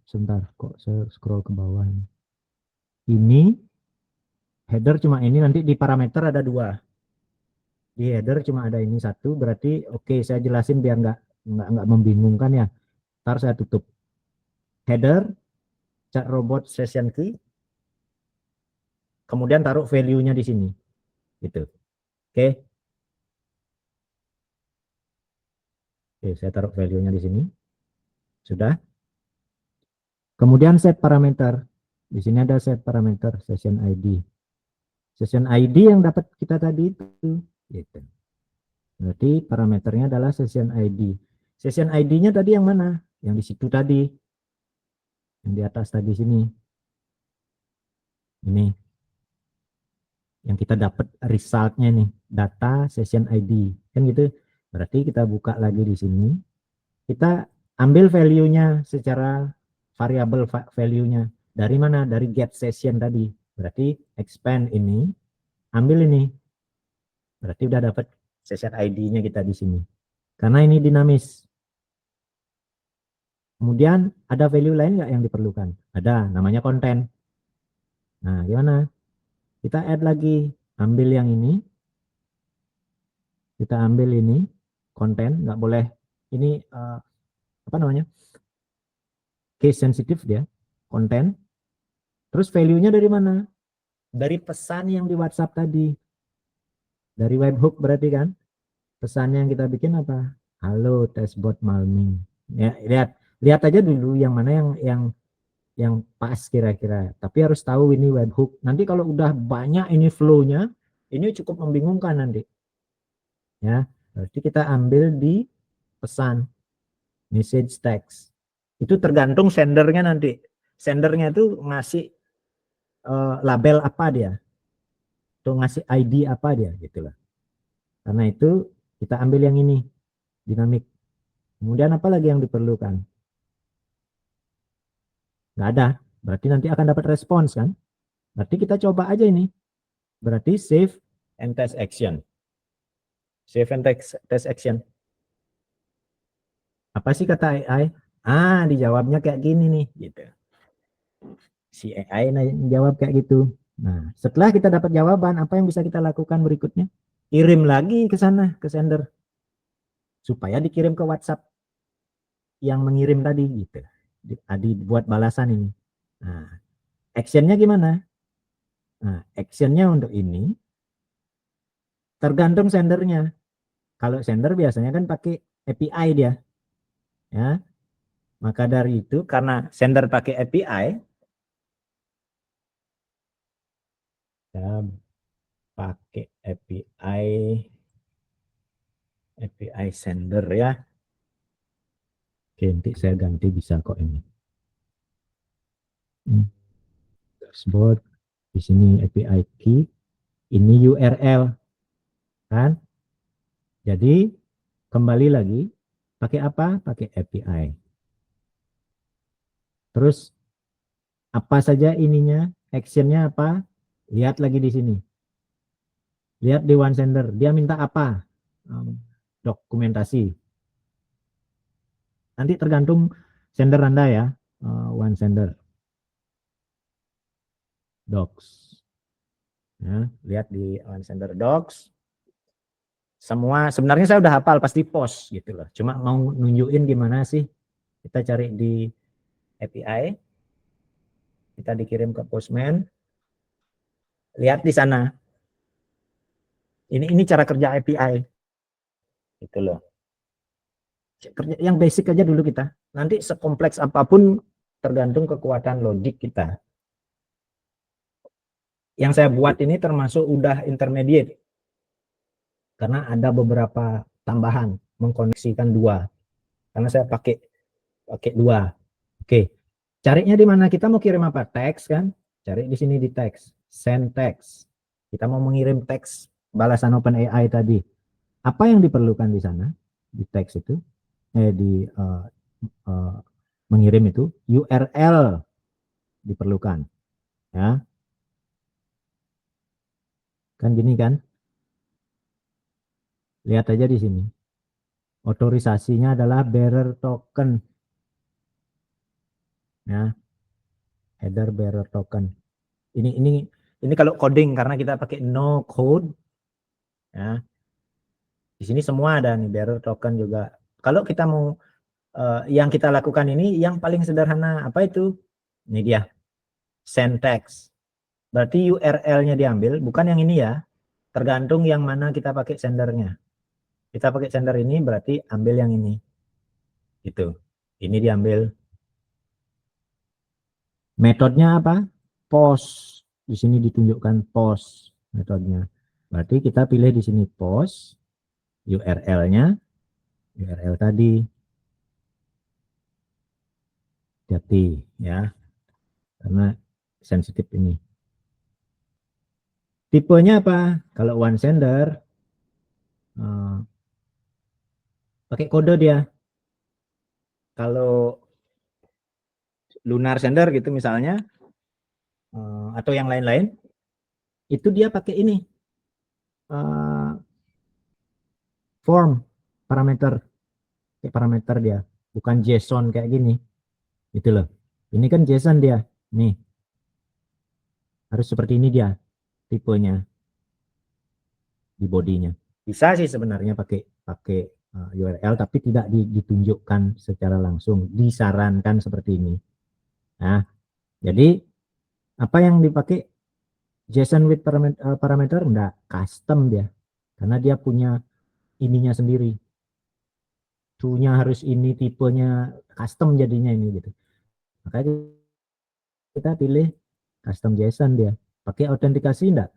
sebentar kok saya scroll ke bawah ini. Ini header cuma ini, nanti di parameter ada 2. Di header cuma ada ini 1, berarti oke, saya jelasin biar nggak membingungkan ya. Ntar saya tutup. Header chat robot session key, kemudian taruh value-nya di sini. Gitu. Oke. Oke, saya taruh value-nya di sini. Sudah. Kemudian set parameter. Di sini ada set parameter session ID. Session ID yang dapat kita tadi itu. Gitu. Berarti parameternya adalah session ID. Session ID-nya tadi yang mana? yang di situ tadi, yang di atas tadi sini. Ini yang kita dapat resultnya nih, data session ID kan gitu. Berarti kita buka lagi di sini, kita ambil value-nya secara variabel value-nya dari mana, dari get session tadi. Berarti expand ini, ambil ini, berarti udah dapat session ID-nya kita di sini karena ini dinamis. Kemudian ada value lain nggak yang diperlukan? Ada, namanya konten. Nah gimana, kita add lagi, ambil yang ini, kita ambil ini konten, nggak boleh ini apa namanya, case sensitive dia, konten. Terus value-nya dari mana? Dari pesan yang di WhatsApp tadi, dari webhook berarti kan. Pesannya yang kita bikin apa? Halo testbot Malming. Ya lihat aja dulu yang mana yang pas kira-kira. Tapi harus tahu ini webhook. Nanti kalau udah banyak ini flow-nya, ini cukup membingungkan nanti. Ya, berarti kita ambil di pesan, message text. Itu tergantung sendernya nanti. Sendernya itu ngasih label apa dia, atau ngasih ID apa dia, gitu lah. Karena itu kita ambil yang ini, dinamik. Kemudian apa lagi yang diperlukan? Nggak ada, berarti nanti akan dapat respons kan? Berarti kita coba aja ini. Berarti save and test action. Save and test action. Apa sih kata AI? Dijawabnya kayak gini nih, gitu. Si AI jawab kayak gitu. Nah, setelah kita dapat jawaban, apa yang bisa kita lakukan berikutnya? Kirim lagi ke sana, ke sender. Supaya dikirim ke WhatsApp yang mengirim tadi, gitu. Dibuat balasan ini. Nah, actionnya gimana? Nah, actionnya untuk ini tergantung sendernya. Kalau sender biasanya kan pakai API dia, ya. Maka dari itu karena sender pakai API, saya pakai API sender ya. Oke, nanti saya ganti bisa kok ini. Dashboard, di sini API key, ini URL, kan? Jadi kembali lagi, pakai apa? Pakai API. Terus apa saja ininya, actionnya apa? Lihat lagi di sini. Lihat di one sender, dia minta apa? Dokumentasi. Nanti tergantung sender Anda ya, one sender. Docs. Ya, lihat di one sender docs. Semua sebenarnya saya udah hafal pasti post gitu loh. Cuma mau nunjukin gimana sih. Kita cari di API. Kita dikirim ke Postman. Lihat di sana. Ini cara kerja API. Gitu loh. Yang basic aja dulu kita. Nanti sekompleks apapun tergantung kekuatan logik kita. Yang saya buat ini termasuk udah intermediate. Karena ada beberapa tambahan mengkoneksikan dua. Karena saya pakai dua. Oke. Carinya di mana? Kita mau kirim apa? Teks kan? Cari di sini di teks. Send text. Kita mau mengirim teks balasan OpenAI tadi. Apa yang diperlukan di sana? Di teks itu mengirim itu URL diperlukan. Ya. Kan gini kan? Lihat aja di sini. Otorisasinya adalah bearer token. Ya. Header bearer token. Ini kalau coding karena kita pakai no code. Ya. Di sini semua ada nih, bearer token juga. Kalau kita mau yang kita lakukan ini yang paling sederhana apa itu? Ini dia. Send text. Berarti URL-nya diambil, bukan yang ini ya. Tergantung yang mana kita pakai sendernya. Kita pakai sender ini berarti ambil yang ini. Gitu. Ini diambil. Metodenya apa? Post. Di sini ditunjukkan post metodenya. Berarti kita pilih di sini post. URL-nya. URL tadi. hati-hati ya, karena sensitif ini. Tipenya apa? Kalau one sender pakai kode dia. Kalau lunar sender gitu misalnya, atau yang lain-lain, itu dia pakai ini form parameter, kayak parameter dia, bukan JSON kayak gini, gitu loh. Ini kan JSON dia, nih harus seperti ini dia tipenya di bodinya. Bisa sih sebenarnya pakai URL, tapi tidak ditunjukkan secara langsung, disarankan seperti ini. Nah, jadi apa yang dipakai JSON with parameter enggak custom dia, karena dia punya ininya sendiri. To-nya harus ini, tipenya custom jadinya ini gitu. Makanya kita pilih custom JSON dia. Pakai autentikasi enggak?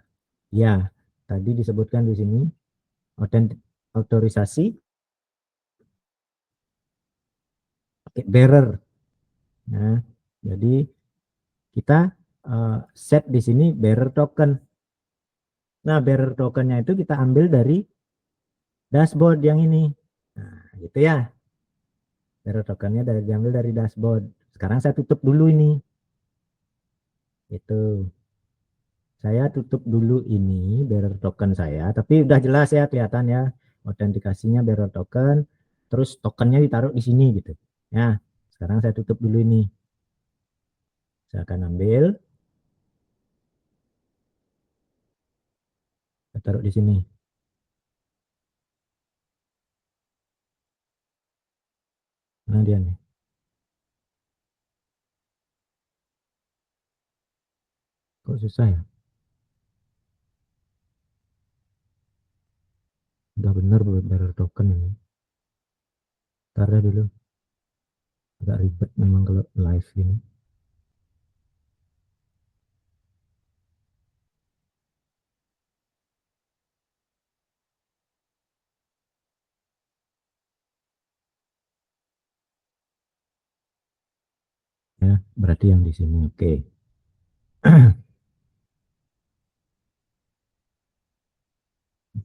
Ya, tadi disebutkan di sini otorisasi pakai bearer. Nah, jadi kita set di sini bearer token. Nah, bearer tokennya itu kita ambil dari dashboard yang ini. Nah, gitu ya. Bearer tokennya diambil dari dashboard. Sekarang saya tutup dulu ini. Itu. Saya tutup dulu ini bearer token saya, tapi udah jelas ya, kelihatan ya autentikasinya bearer token, terus tokennya ditaruh di sini gitu. Ya, sekarang saya tutup dulu ini. Saya akan ambil, saya taruh di sini. Nah dia nih. Kok susah ya? Udah bener bearer token ini. Ntar dulu. Agak ribet memang kalau live ini. Ya, berarti yang di sini. Oke.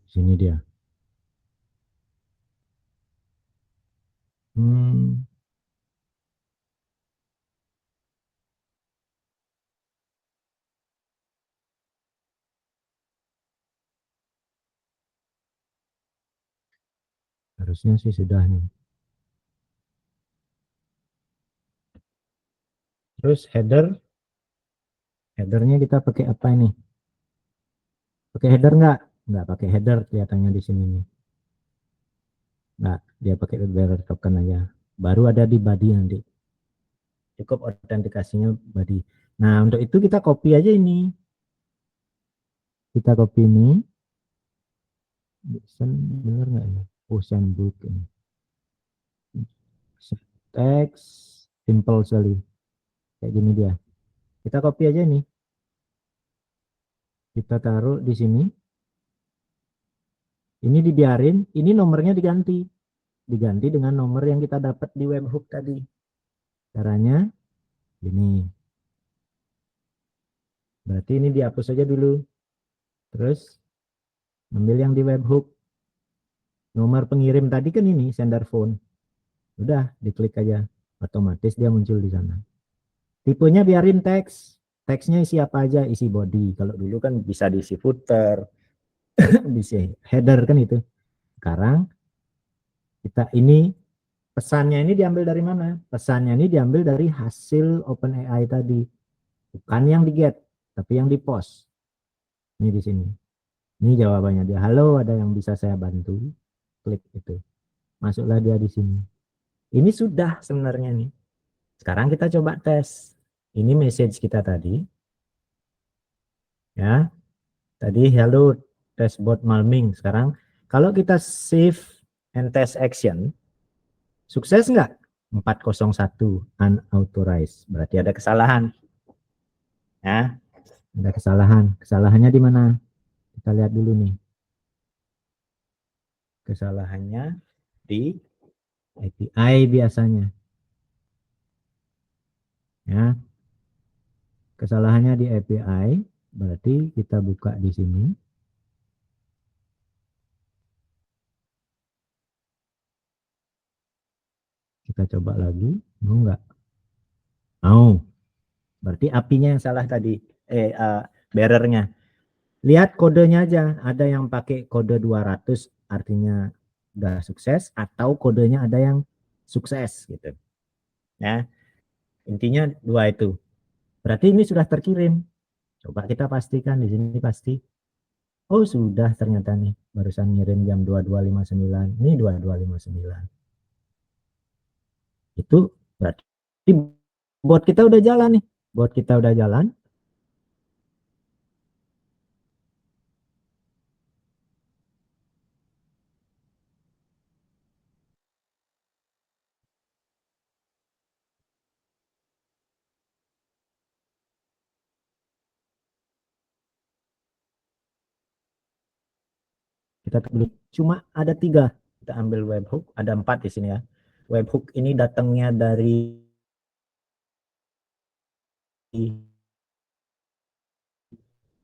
Sini dia. Harusnya sih sudah nih. Terus headernya kita pakai apa ini? Pakai header nggak? Nggak pakai header, kelihatannya di sini nih. Nggak, dia pakai bearer token aja. Baru ada di body nanti. Cukup autentikasinya body. Nah, untuk itu kita copy aja ini. Kita copy ini. Bener nggak ini? Ocean book ini. Teks simple sekali. Kayak gini dia. Kita copy aja nih. Kita taruh di sini. Ini dibiarin, ini nomornya diganti. Diganti dengan nomor yang kita dapat di webhook tadi. Caranya ini. Berarti ini dihapus aja dulu. Terus ambil yang di webhook. Nomor pengirim tadi kan ini sender phone. Udah, diklik aja. Otomatis dia muncul di sana. Tipenya biarin teks. Teksnya isi apa aja, isi body. Kalau dulu kan bisa diisi footer, bisa header kan itu. Sekarang kita ini pesannya ini diambil dari mana? Pesannya ini diambil dari hasil OpenAI tadi. Bukan yang di get, tapi yang di post. Ini di sini. Ini jawabannya dia. Halo, ada yang bisa saya bantu? Klik itu. Masuklah dia di sini. Ini sudah sebenarnya nih. Sekarang kita coba tes. Ini message kita tadi. Ya. Tadi hello dashboard Malming. Sekarang kalau kita save and test action, sukses nggak? 401 unauthorized. Berarti ada kesalahan. Ya, ada kesalahan. Kesalahannya di mana? Kita lihat dulu nih. Kesalahannya di API biasanya. Ya, kesalahannya di API, berarti kita buka di sini. Kita coba lagi, mau nggak? Mau. Berarti apinya yang salah tadi, bearernya. Lihat kodenya aja, ada yang pakai kode 200 artinya udah sukses, atau kodenya ada yang sukses gitu. Ya, intinya dua itu. Berarti ini sudah terkirim. Coba kita pastikan di sini pasti. Oh sudah ternyata nih, barusan ngirim jam 22.59. Ini 22.59. Itu berarti bot kita udah jalan nih. Bot kita udah jalan. Kita klik, cuma ada 3. Kita ambil webhook, ada 4 di sini ya. Webhook ini datangnya dari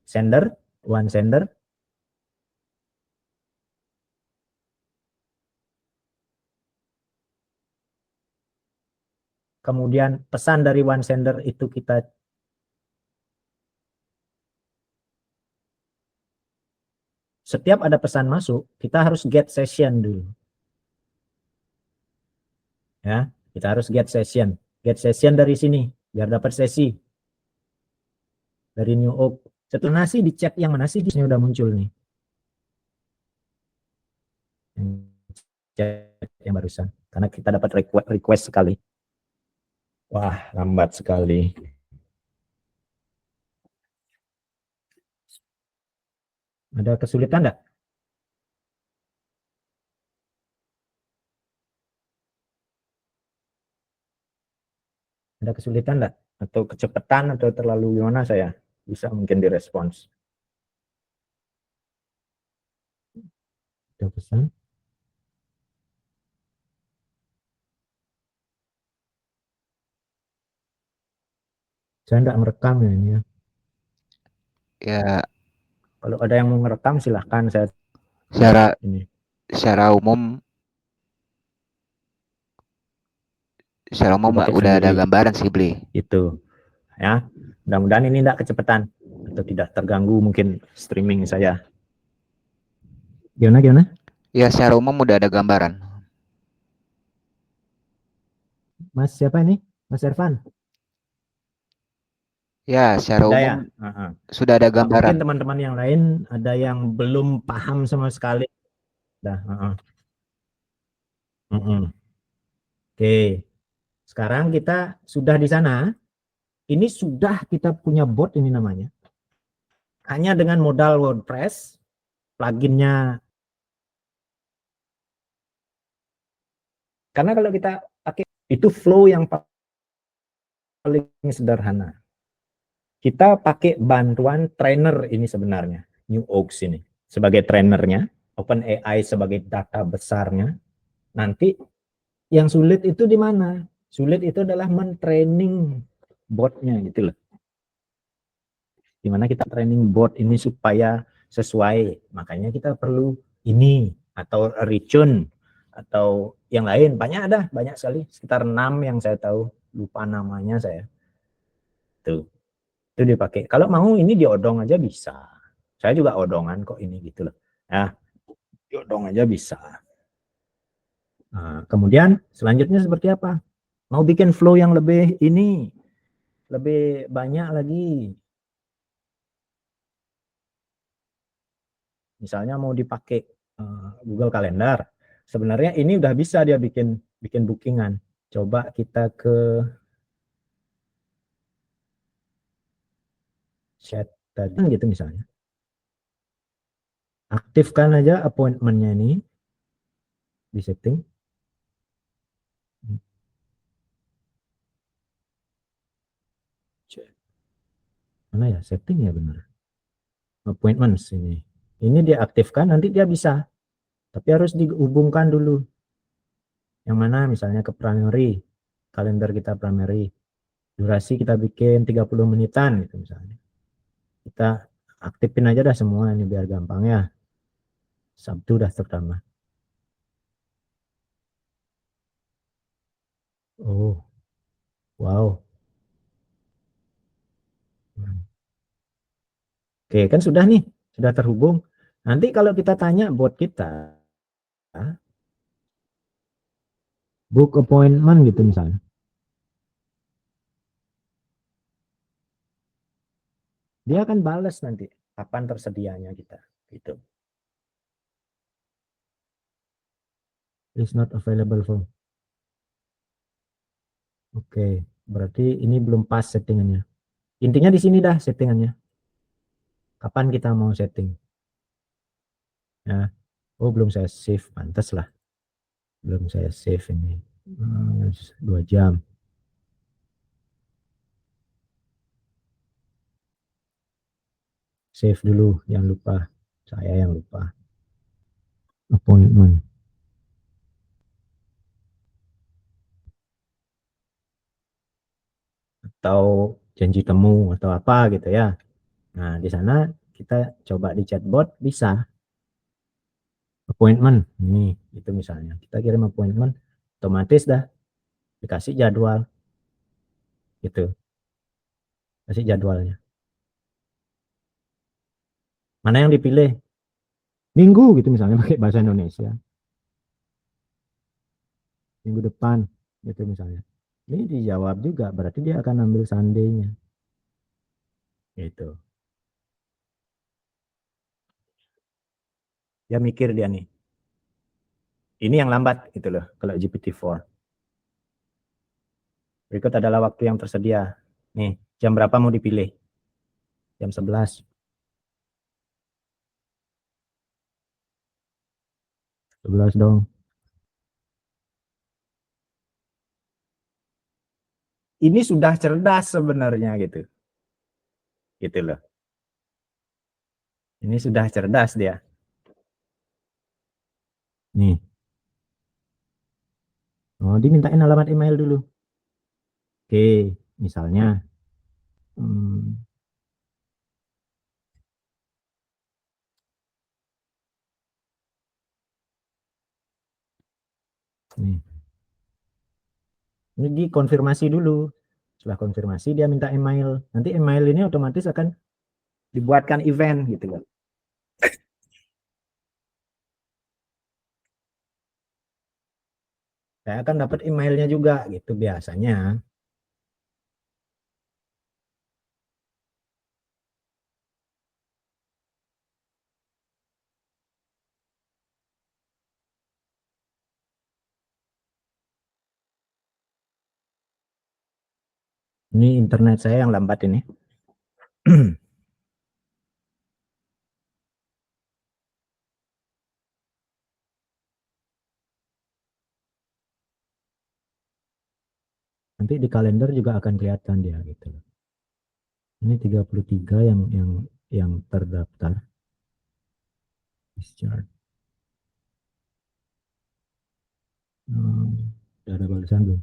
sender, one sender. Kemudian pesan dari one sender itu kita setiap ada pesan masuk, kita harus get session dulu. Ya, kita harus get session. Get session dari sini biar dapat sesi. Dari new oak. Setelah nasi dicek yang mana sih, di sini udah muncul nih. Chat yang barusan. Karena kita dapat request sekali. Wah, lambat sekali. Ada kesulitan enggak? Ada kesulitan enggak? Atau kecepatan atau terlalu gimana saya? Bisa mungkin direspons. Ada pesan. Saya enggak merekam ya ini ya. Ya, Kalau ada yang mau merekam silahkan, saya secara ini. secara umum Dipakai udah ada sendiri. gambaran sih, Bli. Itu. Ya. Mudah-mudahan ini enggak kecepatan atau tidak terganggu mungkin streaming saya. Gimana? Ya, secara umum udah ada gambaran. Mas siapa ini? Mas Ervan? Ya, secara Ada umum ya? sudah ada Mungkin gambaran. teman-teman yang lain ada yang belum paham sama sekali. Dah, Oke. Sekarang kita sudah di sana. Ini sudah kita punya bot ini namanya. Hanya dengan modal WordPress, pluginnya. Karena kalau kita pakai itu flow yang paling sederhana. Kita pakai bantuan trainer ini sebenarnya, New Oaks ini sebagai trainernya, OpenAI sebagai data besarnya. Nanti yang sulit itu di mana? Sulit itu adalah mentraining botnya gitu loh. Dimana kita training bot ini supaya sesuai. Makanya kita perlu ini atau retune atau yang lain. Banyak sekali, sekitar 6 yang saya tahu, lupa namanya saya. Tuh. Itu dipakai. Kalau mau ini diodong aja bisa. Saya juga odongan kok ini gitu loh. Nah, diodong aja bisa. Nah, kemudian selanjutnya seperti apa? Mau bikin flow yang lebih ini, lebih banyak lagi. Misalnya mau dipakai Google Calendar. Sebenarnya ini udah bisa dia bikin bookingan. Coba kita ke chat tadi gitu misalnya. Aktifkan aja appointment-nya ini di setting. Mana ya setting ya benar. Appointments ini. Ini diaktifkan, nanti dia bisa. Tapi harus dihubungkan dulu. Yang mana misalnya ke primary, kalender kita primary. Durasi kita bikin 30 menitan gitu misalnya. Kita aktifin aja dah semua ini biar gampang ya. Sabtu dah terutama. Oh, wow. Oke, kan sudah nih, sudah terhubung. Nanti kalau kita tanya bot kita, book appointment gitu misalnya. Dia akan balas nanti kapan tersedianya kita. Gitu. Is not available for. Oke, berarti ini belum pas settingannya. Intinya di sini dah settingannya. Kapan kita mau setting? Ya. Oh, belum saya save, pantas lah. Belum saya save ini. 2 jam. Save dulu, jangan lupa. Saya yang lupa. Appointment. Atau janji temu atau apa gitu ya. Nah, di sana kita coba di chatbot bisa appointment. Ini itu misalnya. Kita kirim appointment otomatis dah dikasih jadwal gitu. Kasih jadwalnya. Mana yang dipilih? Minggu gitu misalnya pakai bahasa Indonesia. Minggu depan gitu misalnya. Ini dijawab juga berarti dia akan ambil Sunday-nya. Gitu. Dia mikir dia nih. Ini yang lambat gitu loh kalau GPT-4. Berikut adalah waktu yang tersedia. Nih, jam berapa mau dipilih? Jam 11. 11 dong. Ini sudah cerdas sebenarnya gitu. Gitu loh. Ini sudah cerdas dia. Nih. Oh, dimintain alamat email dulu. Oke, misalnya. Hmm, nih. Ini dikonfirmasi dulu. Setelah konfirmasi dia minta email. Nanti email ini otomatis akan dibuatkan event gitu loh. Saya akan dapat emailnya juga gitu biasanya. Ini internet saya yang lambat ini. Nanti di kalender juga akan kelihatan dia gitu. Ini 33 yang terdaftar. Discharge. Ada balasan belum?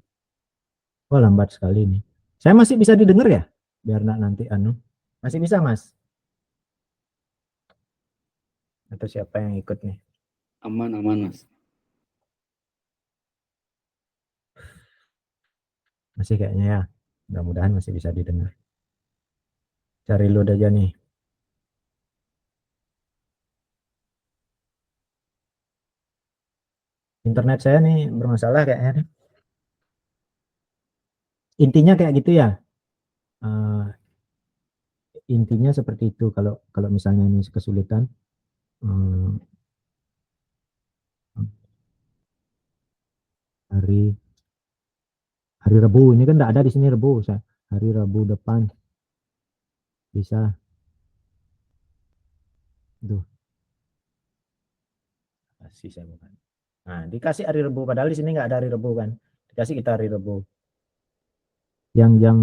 Oh, lambat sekali nih. Saya masih bisa didengar ya? Biar nanti anu. Masih bisa, Mas? Atau siapa yang ikut nih? Aman, Mas. Masih kayaknya ya. Mudah-mudahan masih bisa didengar. Cari load aja nih. Internet saya nih bermasalah kayaknya nih. Intinya kayak gitu ya. Uh, intinya seperti itu. Kalau misalnya ini kesulitan, hari hari Rabu ini kan tidak ada di sini Rabu. Hari Rabu depan bisa. Duh, kasih saya bukan. Nah, dikasih hari Rabu padahal di sini nggak ada hari Rabu kan. Dikasih kita hari Rabu. Yang jam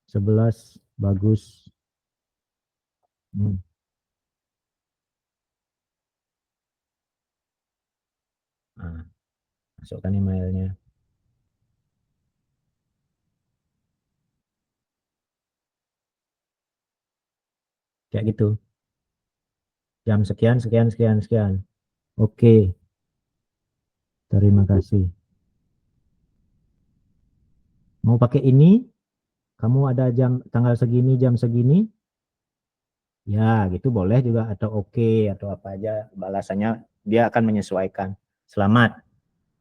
11 bagus. Nah, masukkan emailnya. Kayak gitu. Jam sekian, sekian, sekian, sekian. Oke. Terima kasih. Mau pakai ini? Kamu ada jam tanggal segini, jam segini? Ya, gitu boleh juga atau oke atau apa aja balasannya dia akan menyesuaikan. Selamat,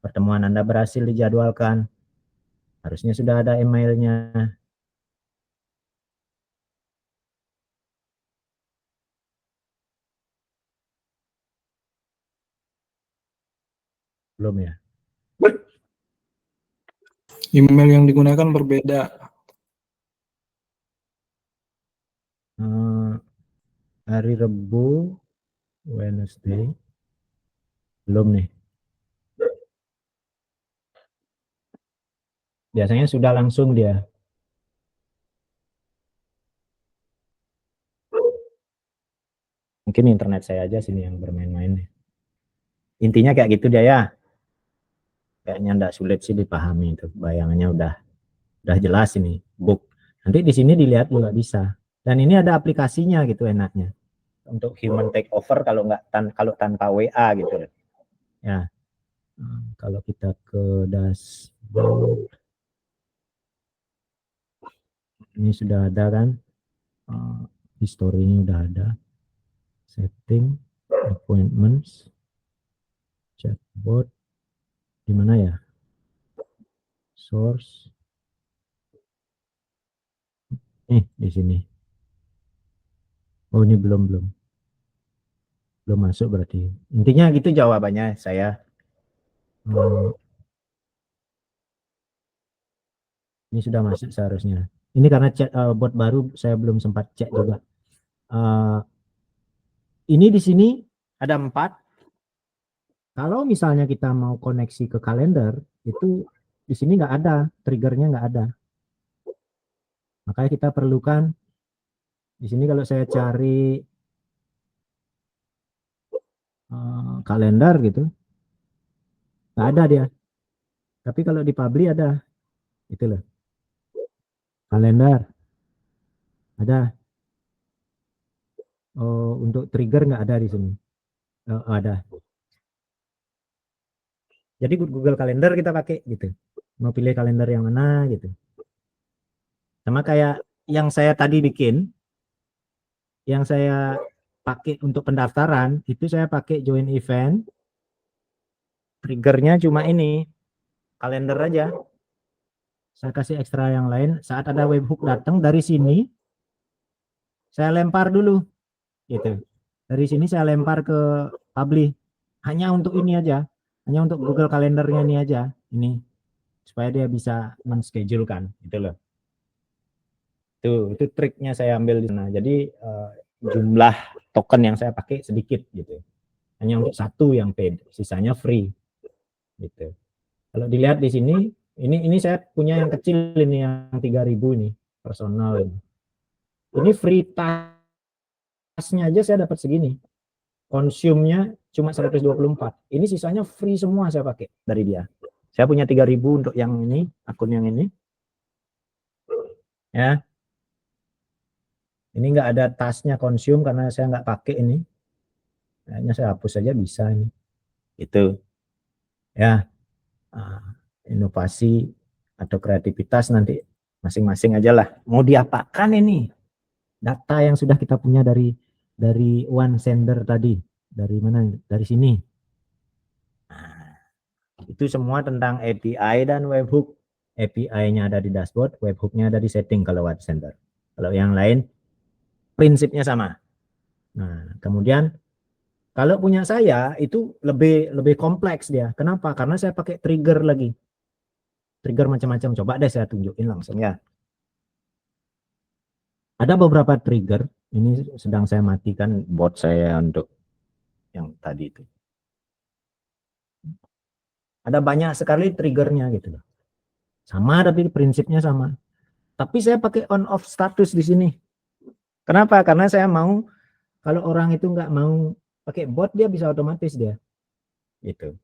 pertemuan Anda berhasil dijadwalkan. Harusnya sudah ada emailnya. Belum ya? Email yang digunakan berbeda. Hari Rabu, Wednesday. Belum nih. Biasanya sudah langsung dia. Mungkin internet saya aja sini yang bermain-main nih. Intinya kayak gitu dia ya. Kayaknya enggak sulit sih dipahami itu. Bayangannya udah jelas ini. Book. Nanti di sini dilihat juga bisa. Dan ini ada aplikasinya gitu enaknya. Untuk human takeover kalau tanpa WA gitu. Ya. Kalau kita ke dashboard. Ini sudah ada kan. Historinya udah ada. Setting, appointments, chatbot, di mana ya? Source, di sini. Oh ini belum masuk berarti. Intinya gitu jawabannya saya. Ini sudah masuk seharusnya. Ini karena chat bot baru saya belum sempat cek juga. Ini di sini ada 4. Kalau misalnya kita mau koneksi ke kalender, itu di sini nggak ada, triggernya nggak ada. Makanya kita perlukan di sini kalau saya cari kalender gitu, nggak ada dia. Tapi kalau di Publi ada, itu loh. Kalender ada. Oh, untuk trigger nggak ada di sini. Oh, ada. Jadi Google Calendar kita pakai gitu. Mau pilih kalender yang mana gitu. Sama kayak yang saya tadi bikin, yang saya pakai untuk pendaftaran, itu saya pakai join event. Triggernya cuma ini, kalender aja. Saya kasih ekstra yang lain. Saat ada webhook datang dari sini, saya lempar dulu, gitu. Dari sini saya lempar ke Publish. Hanya untuk ini aja, hanya untuk Google Kalendernya ini aja, ini supaya dia bisa menschedulekan, gitu loh. Itu triknya saya ambil di sana. Jadi jumlah token yang saya pakai sedikit gitu. Hanya untuk 1 yang paid, sisanya free. Gitu. Kalau dilihat di sini, ini saya punya yang kecil ini yang 3.000 ini, personal ini. Ini free tasnya aja saya dapat segini. Consume-nya cuma 124. Ini sisanya free semua saya pakai dari dia. Saya punya 3.000 untuk yang ini, akun yang ini. Ya. Ini enggak ada tasnya consume karena saya enggak pakai ini. Kayaknya saya hapus saja bisa ini. Itu. Ya. Inovasi atau kreativitas nanti masing-masing aja lah. Mau diapakan ini? Data yang sudah kita punya dari one sender tadi. Dari mana? Dari sini. Nah, itu semua tentang API dan webhook. API-nya ada di dashboard, webhook-nya ada di setting kalau web center. Kalau yang lain prinsipnya sama. Nah, kemudian kalau punya saya itu lebih kompleks dia. Kenapa? Karena saya pakai trigger lagi. Trigger macam-macam. Coba deh saya tunjukin langsung ya. Ada beberapa trigger. Ini sedang saya matikan bot saya untuk yang tadi itu. Ada banyak sekali triggernya gitu loh. Sama tapi prinsipnya sama. Tapi saya pakai on off status di sini. Kenapa? Karena saya mau kalau orang itu nggak mau pakai bot dia bisa otomatis dia. Gitu.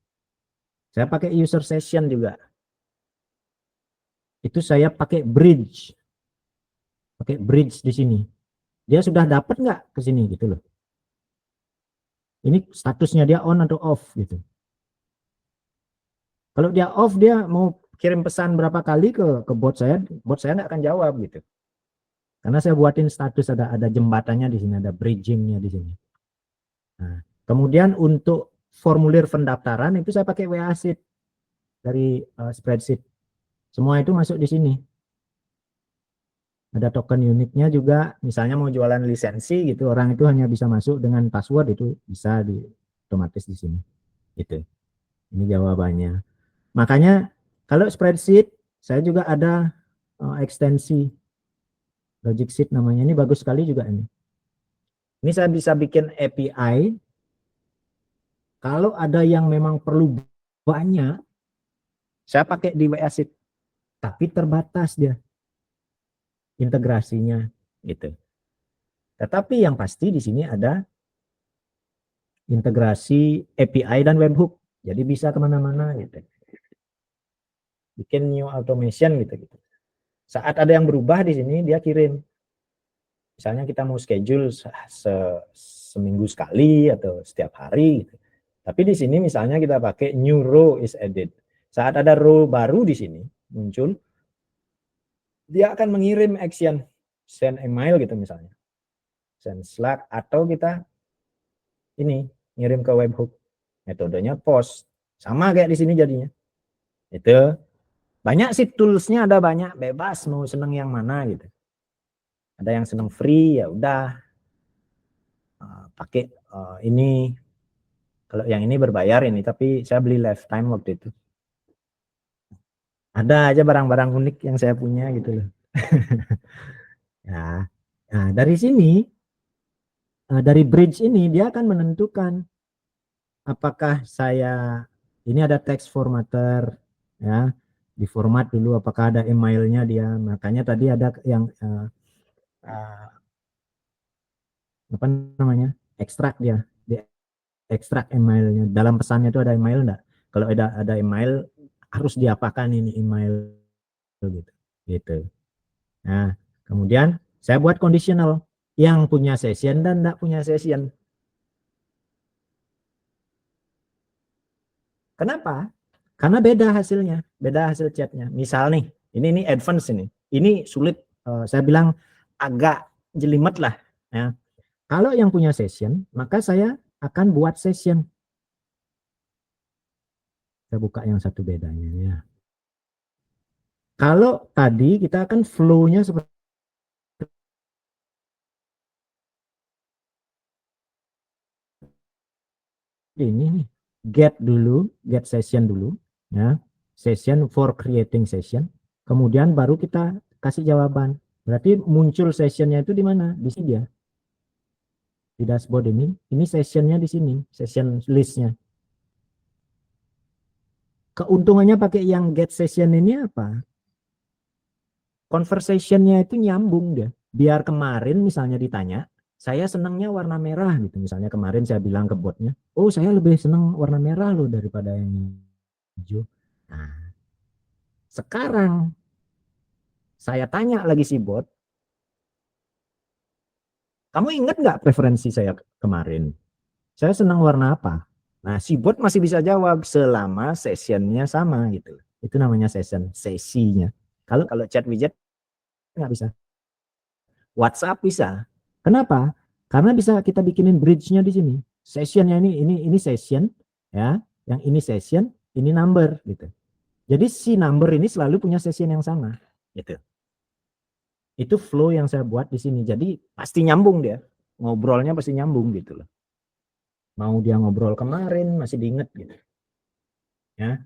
Saya pakai user session juga. Itu saya pakai bridge. Pakai bridge di sini. Dia sudah dapat nggak ke sini gitu loh. Ini statusnya dia on atau off gitu. Kalau dia off, dia mau kirim pesan berapa kali ke bot saya nggak akan jawab gitu. Karena saya buatin status, ada jembatannya di sini, ada bridgingnya di sini. Nah, kemudian untuk formulir pendaftaran itu saya pakai WA Sheet dari spreadsheet. Semua itu masuk di sini. Ada token uniknya juga, misalnya mau jualan lisensi gitu, orang itu hanya bisa masuk dengan password, itu bisa otomatis di sini. Gitu. Ini jawabannya. Makanya kalau spreadsheet, saya juga ada ekstensi Logic Sheet namanya. Ini bagus sekali juga ini. Ini saya bisa bikin API. Kalau ada yang memang perlu banyak, saya pakai di WA Sheet. Tapi terbatas dia integrasinya gitu. Tetapi yang pasti di sini ada integrasi API dan webhook, jadi bisa kemana-mana gitu. Bikin new automation gitu. Saat ada yang berubah di sini dia kirim. Misalnya kita mau schedule seminggu sekali atau setiap hari gitu. Tapi di sini misalnya kita pakai new row is added. Saat ada row baru di sini muncul, dia akan mengirim action send email gitu misalnya. Send Slack, atau kita ini ngirim ke webhook. Metodenya post. Sama kayak di sini jadinya. Itu banyak sih toolsnya, ada banyak, bebas mau seneng yang mana gitu. Ada yang seneng free ya udah pakai ini. Kalau yang ini berbayar ini, tapi saya beli lifetime waktu itu. Ada aja barang-barang unik yang saya punya gitu loh. Ya. Nah, dari sini, dari bridge ini dia akan menentukan apakah saya, ini ada text formatter ya, di format dulu apakah ada emailnya dia. Makanya tadi ada yang apa namanya, ekstrak dia, di ekstrak emailnya. Dalam pesannya itu ada email enggak? Kalau ada email, harus diapakan ini email gitu. Nah, kemudian saya buat conditional yang punya session dan enggak punya session. Kenapa? Karena beda hasilnya, beda hasil chatnya. Misal nih, ini advance ini. Ini sulit, saya bilang agak jelimet lah ya. Kalau yang punya session, maka saya akan buat session. Saya buka yang satu bedanya ya. Kalau tadi kita akan flow-nya seperti ini nih. Get dulu, get session dulu ya. Session for creating session. Kemudian baru kita kasih jawaban. Berarti muncul sessionnya itu di mana? Di sini dia. Di dashboard ini sessionnya di sini, session listnya. Keuntungannya pakai yang get session ini apa? Conversationnya itu nyambung dia. Biar kemarin misalnya ditanya, saya senangnya warna merah gitu. Misalnya kemarin saya bilang ke botnya, oh saya lebih senang warna merah loh daripada yang hijau. Nah, sekarang saya tanya lagi si bot, kamu ingat nggak preferensi saya kemarin? Saya senang warna apa? Nah, si bot masih bisa jawab selama sessionnya sama gitu. Itu namanya sesinya. Kalau chat widget nggak bisa. WhatsApp bisa. Kenapa? Karena bisa kita bikinin bridge-nya di sini. Sessionnya ini session ya, yang ini session, ini number gitu. Jadi si number ini selalu punya session yang sama gitu. Itu flow yang saya buat di sini. Jadi pasti nyambung dia. Ngobrolnya pasti nyambung gitu loh. Mau dia ngobrol kemarin masih diinget gitu. Ya.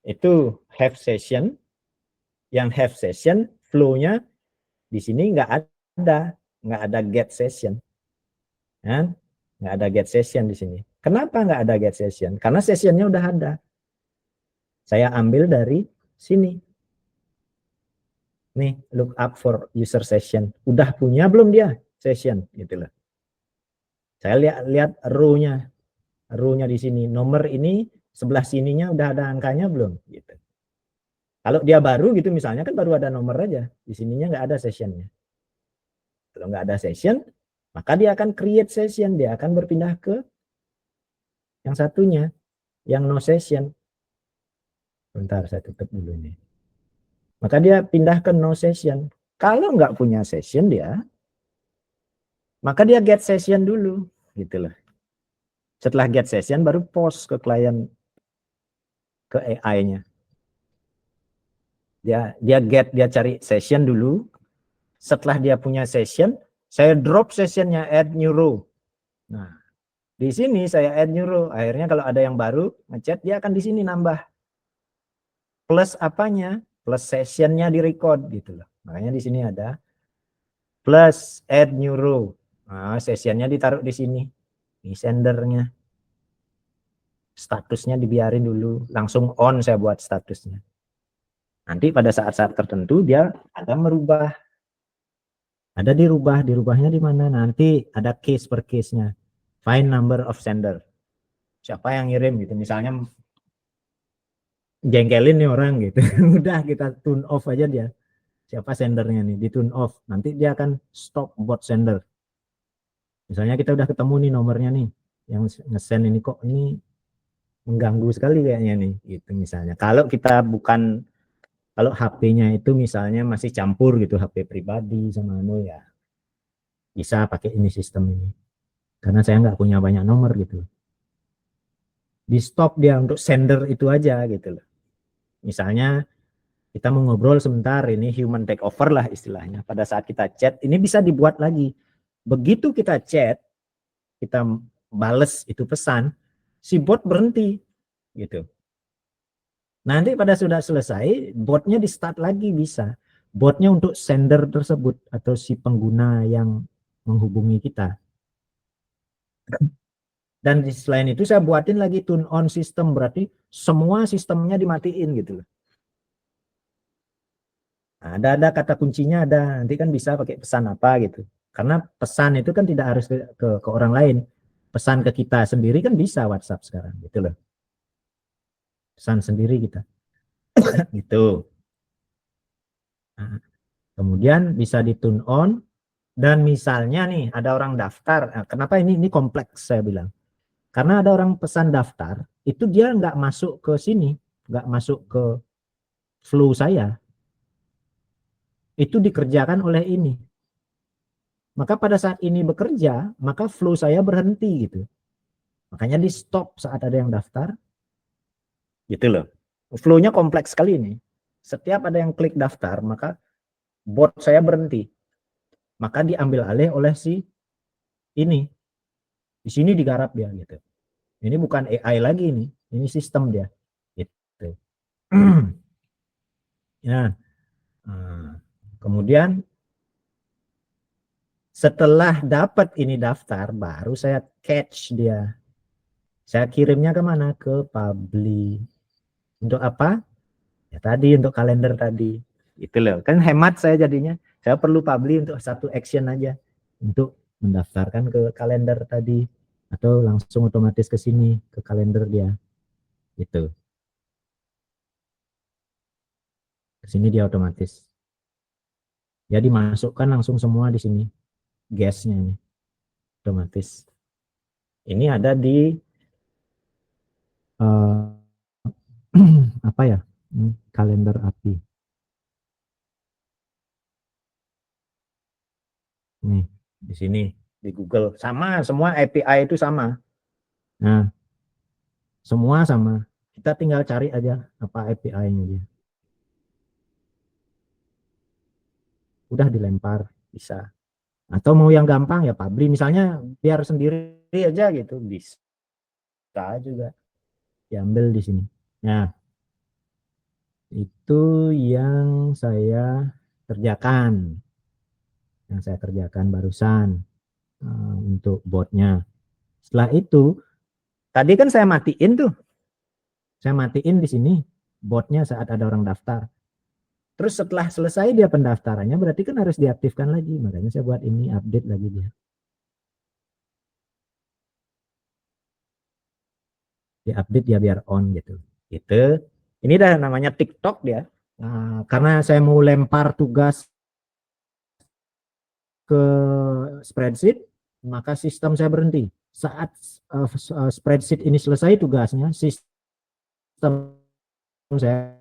Itu have session. Yang have session flow-nya di sini nggak ada get session. Ya. Nggak ada get session di sini. Kenapa nggak ada get session? Karena sessionnya udah ada. Saya ambil dari sini. Nih, look up for user session. Udah punya belum dia session gitu loh. Saya lihat row-nya. Row-nya di sini. Nomor ini sebelah sininya udah ada angkanya belum gitu. Kalau dia baru gitu misalnya kan baru ada nomor aja. Di sininya nggak ada sessionnya. Kalau nggak ada session, maka dia akan create session, dia akan berpindah ke yang satunya, yang no session. Bentar, saya tutup dulu ini. Maka dia pindah ke no session. Kalau nggak punya session dia, maka dia get session dulu, gitu loh. Setelah get session baru post ke klien, ke AI-nya. Dia cari session dulu. Setelah dia punya session, saya drop sessionnya, add new row. Nah, di sini saya add new row. Akhirnya kalau ada yang baru ngechat, dia akan di sini nambah. Plus apanya? Plus sessionnya di record gitu loh. Makanya di sini ada plus add new row. Nah, sessionnya ditaruh di sini. Ini sendernya. Statusnya dibiarin dulu. Langsung on saya buat statusnya. Nanti pada saat-saat tertentu dia ada merubah. Ada dirubahnya di mana? Nanti ada case per case-nya. Find number of sender. Siapa yang ngirim gitu. Misalnya jengkelin nih orang gitu. Udah kita tune off aja dia. Siapa sendernya nih, di tune off. Nanti dia akan stop bot sender. Misalnya kita udah ketemu nih nomornya nih. Yang nge-send ini kok ini mengganggu sekali kayaknya nih. Gitu misalnya. Kalau kita bukan, kalau HP-nya itu misalnya masih campur gitu. HP pribadi sama ya. Bisa pakai ini sistem ini. Karena saya nggak punya banyak nomor gitu. Di stop dia untuk sender itu aja gitu loh. Misalnya kita mau ngobrol sebentar, ini human take over lah istilahnya. Pada saat kita chat, ini bisa dibuat lagi. Begitu kita chat, kita bales itu pesan, si bot berhenti gitu. Nanti pada sudah selesai, botnya di start lagi bisa. Botnya untuk sender tersebut atau si pengguna yang menghubungi kita. Dan selain itu saya buatin lagi tune on system, berarti semua sistemnya dimatiin gitu loh. Ada kata kuncinya ada, nanti kan bisa pakai pesan apa gitu. Karena pesan itu kan tidak harus ke orang lain. Pesan ke kita sendiri kan bisa WhatsApp sekarang gitu loh. Pesan sendiri kita. Gitu. Nah, kemudian bisa di tune on dan misalnya nih ada orang daftar. Nah, kenapa ini kompleks saya bilang? Karena ada orang pesan daftar, itu dia nggak masuk ke sini, nggak masuk ke flow saya. Itu dikerjakan oleh ini. Maka pada saat ini bekerja, maka flow saya berhenti gitu. Makanya di stop saat ada yang daftar. Gitu loh. Flow-nya kompleks sekali ini. Setiap ada yang klik daftar, maka bot saya berhenti. Maka diambil alih oleh si ini. Di sini digarap dia gitu. Ini bukan AI lagi ini. Ini sistem dia. Gitu. Ya. Kemudian setelah dapat ini daftar, baru saya catch dia. Saya kirimnya kemana? Ke Publi. Untuk apa? Ya tadi untuk kalender tadi. Itu loh. Kan hemat saya jadinya. Saya perlu Publi untuk satu action aja. Untuk mendaftarkan ke kalender tadi. Atau langsung otomatis ke sini. Ke kalender dia. Itu. Ke sini dia otomatis. Ya dimasukkan langsung semua di sini. Guestnya ini. Otomatis. Ini ada di apa ya? Kalender API. Nih, di sini di Google sama, semua API itu sama. Nah, semua sama. Kita tinggal cari aja apa API-nya dia. Udah dilempar, bisa. Atau mau yang gampang ya Publi, misalnya biar sendiri aja gitu, bisa juga. Diambil di sini. Nah, itu yang saya kerjakan. Yang saya kerjakan barusan untuk botnya. Setelah itu, tadi kan saya matiin tuh. Saya matiin di sini botnya saat ada orang daftar. Terus setelah selesai dia pendaftarannya, berarti kan harus diaktifkan lagi. Makanya saya buat ini update lagi dia. Diupdate ya biar on gitu. Gitu. Ini dah namanya TikTok dia. Nah, karena saya mau lempar tugas ke spreadsheet, maka sistem saya berhenti. Saat spreadsheet ini selesai tugasnya, sistem saya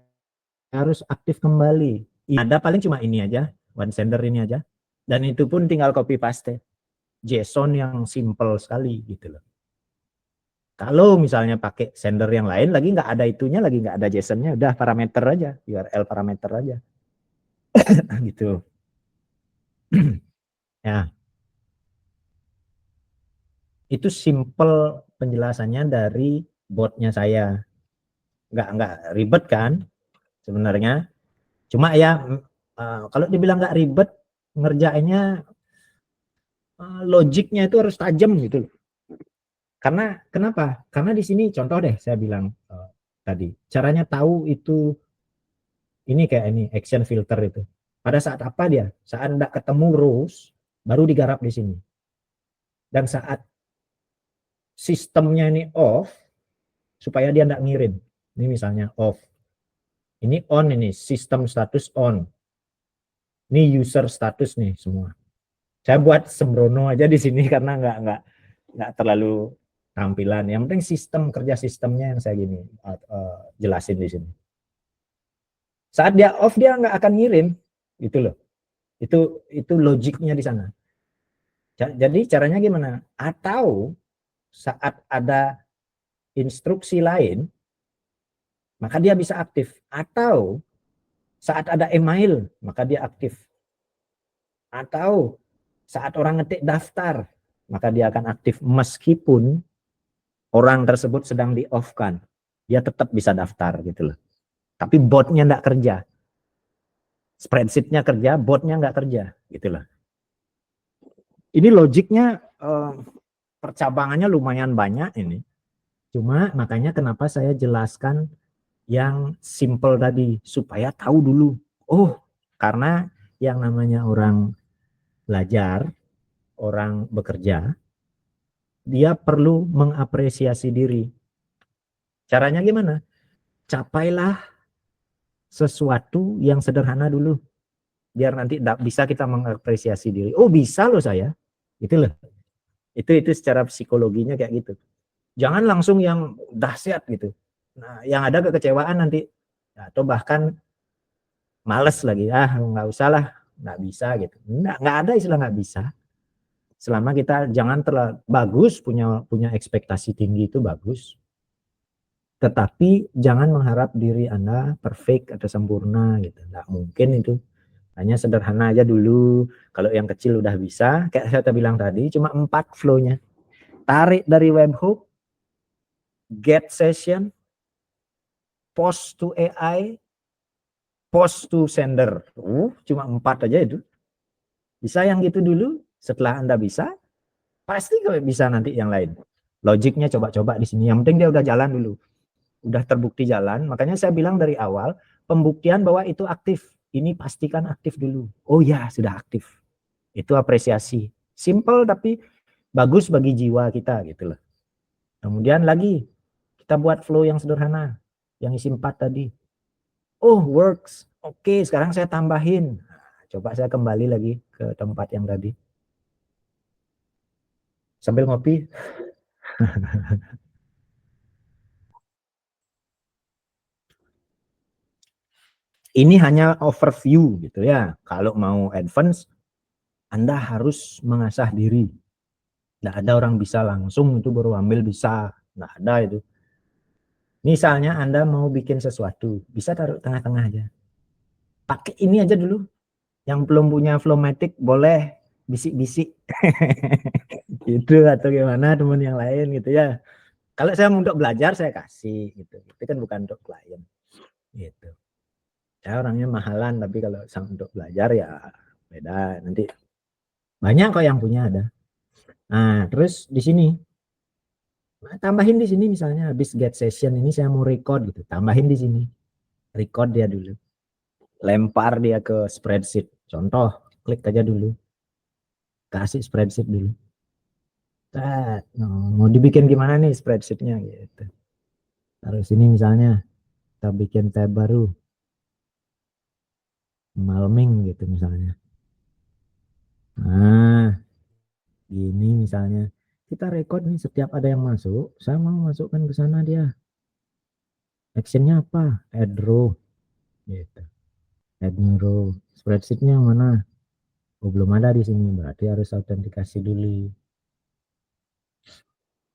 harus aktif kembali. Ada paling cuma ini aja, one sender ini aja. Dan itu pun tinggal copy paste. JSON yang simple sekali gitu loh. Kalau misalnya pakai sender yang lain lagi nggak ada itunya, lagi nggak ada JSON-nya, udah parameter aja, URL parameter aja. Gitu. Ya. Itu simple penjelasannya dari botnya saya. Nggak ribet kan sebenarnya. Cuma ya kalau dibilang nggak ribet, ngerjainnya logiknya itu harus tajam gitu loh. Karena kenapa? Karena di sini contoh deh saya bilang tadi, caranya tahu itu ini kayak ini action filter itu. Pada saat apa dia? Saat enggak ketemu rules, baru digarap di sini. Dan saat sistemnya ini off, supaya dia enggak ngirim. Ini misalnya off. Ini on, ini sistem status on. Ini user status nih semua. Saya buat sembrono aja di sini karena enggak terlalu tampilan. Yang penting sistem, kerja sistemnya yang saya gini jelasin di sini. Saat dia off dia nggak akan ngirim, gitu loh. Itu logiknya di sana. Jadi caranya gimana? Atau saat ada instruksi lain, maka dia bisa aktif. Atau saat ada email, maka dia aktif. Atau saat orang ngetik daftar, maka dia akan aktif meskipun orang tersebut sedang di-off-kan. Dia tetap bisa daftar gitu loh. Tapi botnya nggak kerja. Spreadsheet-nya kerja, botnya nggak kerja gitu loh. Ini logiknya percabangannya lumayan banyak ini. Cuma makanya kenapa saya jelaskan yang simple tadi supaya tahu dulu. Oh, karena yang namanya orang belajar, orang bekerja, dia perlu mengapresiasi diri. Caranya gimana? Capailah sesuatu yang sederhana dulu. Biar nanti bisa kita mengapresiasi diri. Oh, bisa loh saya. Itu loh. Itu secara psikologinya kayak gitu. Jangan langsung yang dahsyat gitu. Nah, yang ada kekecewaan nanti atau bahkan males lagi. Nggak usah lah, nggak bisa gitu. Nggak ada istilah nggak bisa. Selama kita jangan terlalu bagus, punya ekspektasi tinggi itu bagus. Tetapi jangan mengharap diri Anda perfect atau sempurna gitu. Nggak mungkin itu. Hanya sederhana aja dulu. Kalau yang kecil udah bisa, kayak saya bilang tadi, cuma 4 flow-nya. Tarik dari webhook, get session, post to AI, post to sender. Cuma 4 aja itu. Bisa yang gitu dulu, setelah Anda bisa, pasti bisa nanti yang lain. Logiknya coba-coba di sini. Yang penting dia udah jalan dulu. Udah terbukti jalan, makanya saya bilang dari awal, pembuktian bahwa itu aktif. Ini pastikan aktif dulu. Oh ya, sudah aktif. Itu apresiasi. Simple tapi bagus bagi jiwa kita gitu loh. Kemudian lagi, kita buat flow yang sederhana. Yang isi 4 tadi. Oh, works. Oke, sekarang saya tambahin. Coba saya kembali lagi ke tempat yang tadi. Sambil ngopi. Ini hanya overview gitu ya. Kalau mau advance, Anda harus mengasah diri. Nggak ada orang bisa langsung itu baru ambil bisa. Nggak ada itu. Misalnya Anda mau bikin sesuatu, bisa taruh tengah-tengah aja. Pakai ini aja dulu. Yang belum punya Flowmatic boleh bisik-bisik. Gitu atau gimana teman yang lain gitu ya. Kalau saya untuk belajar saya kasih gitu. Itu kan bukan untuk klien. Gitu. Saya orangnya mahalan tapi kalau untuk belajar ya beda. Nanti banyak kok yang punya ada. Nah, terus di sini tambahin di sini misalnya habis get session ini saya mau record gitu. Tambahin di sini. Record dia dulu. Lempar dia ke spreadsheet. Contoh, klik aja dulu. Kasih spreadsheet dulu. Mau dibikin gimana nih spreadsheetnya gitu. Taruh sini misalnya kita bikin tab baru. Malming gitu misalnya. Nah, gini misalnya. Kita record nih setiap ada yang masuk, saya mau masukkan ke sana dia. Actionnya apa? Add row. Gitu. Add new row. Spreadsheetnya yang mana? Oh, belum ada di sini. Berarti harus autentikasi dulu.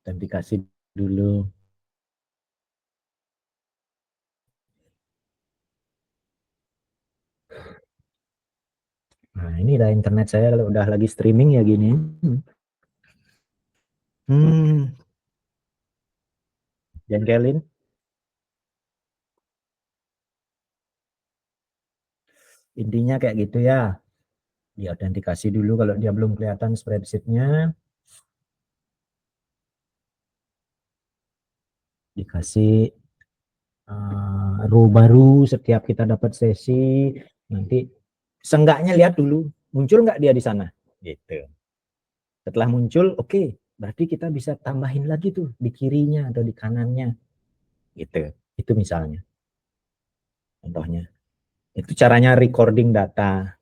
Autentikasi dulu. Nah, ini dah internet saya kalau udah lagi streaming ya gini. Jengkelin. Intinya kayak gitu ya. Diautentikasi dulu kalau dia belum kelihatan spreadsheetnya. Dikasih row baru setiap kita dapat sesi. Nanti seenggaknya lihat dulu. Muncul nggak dia di sana? Gitu. Setelah muncul, oke. Berarti kita bisa tambahin lagi tuh di kirinya atau di kanannya. Gitu. Itu misalnya. Contohnya. Itu caranya recording data.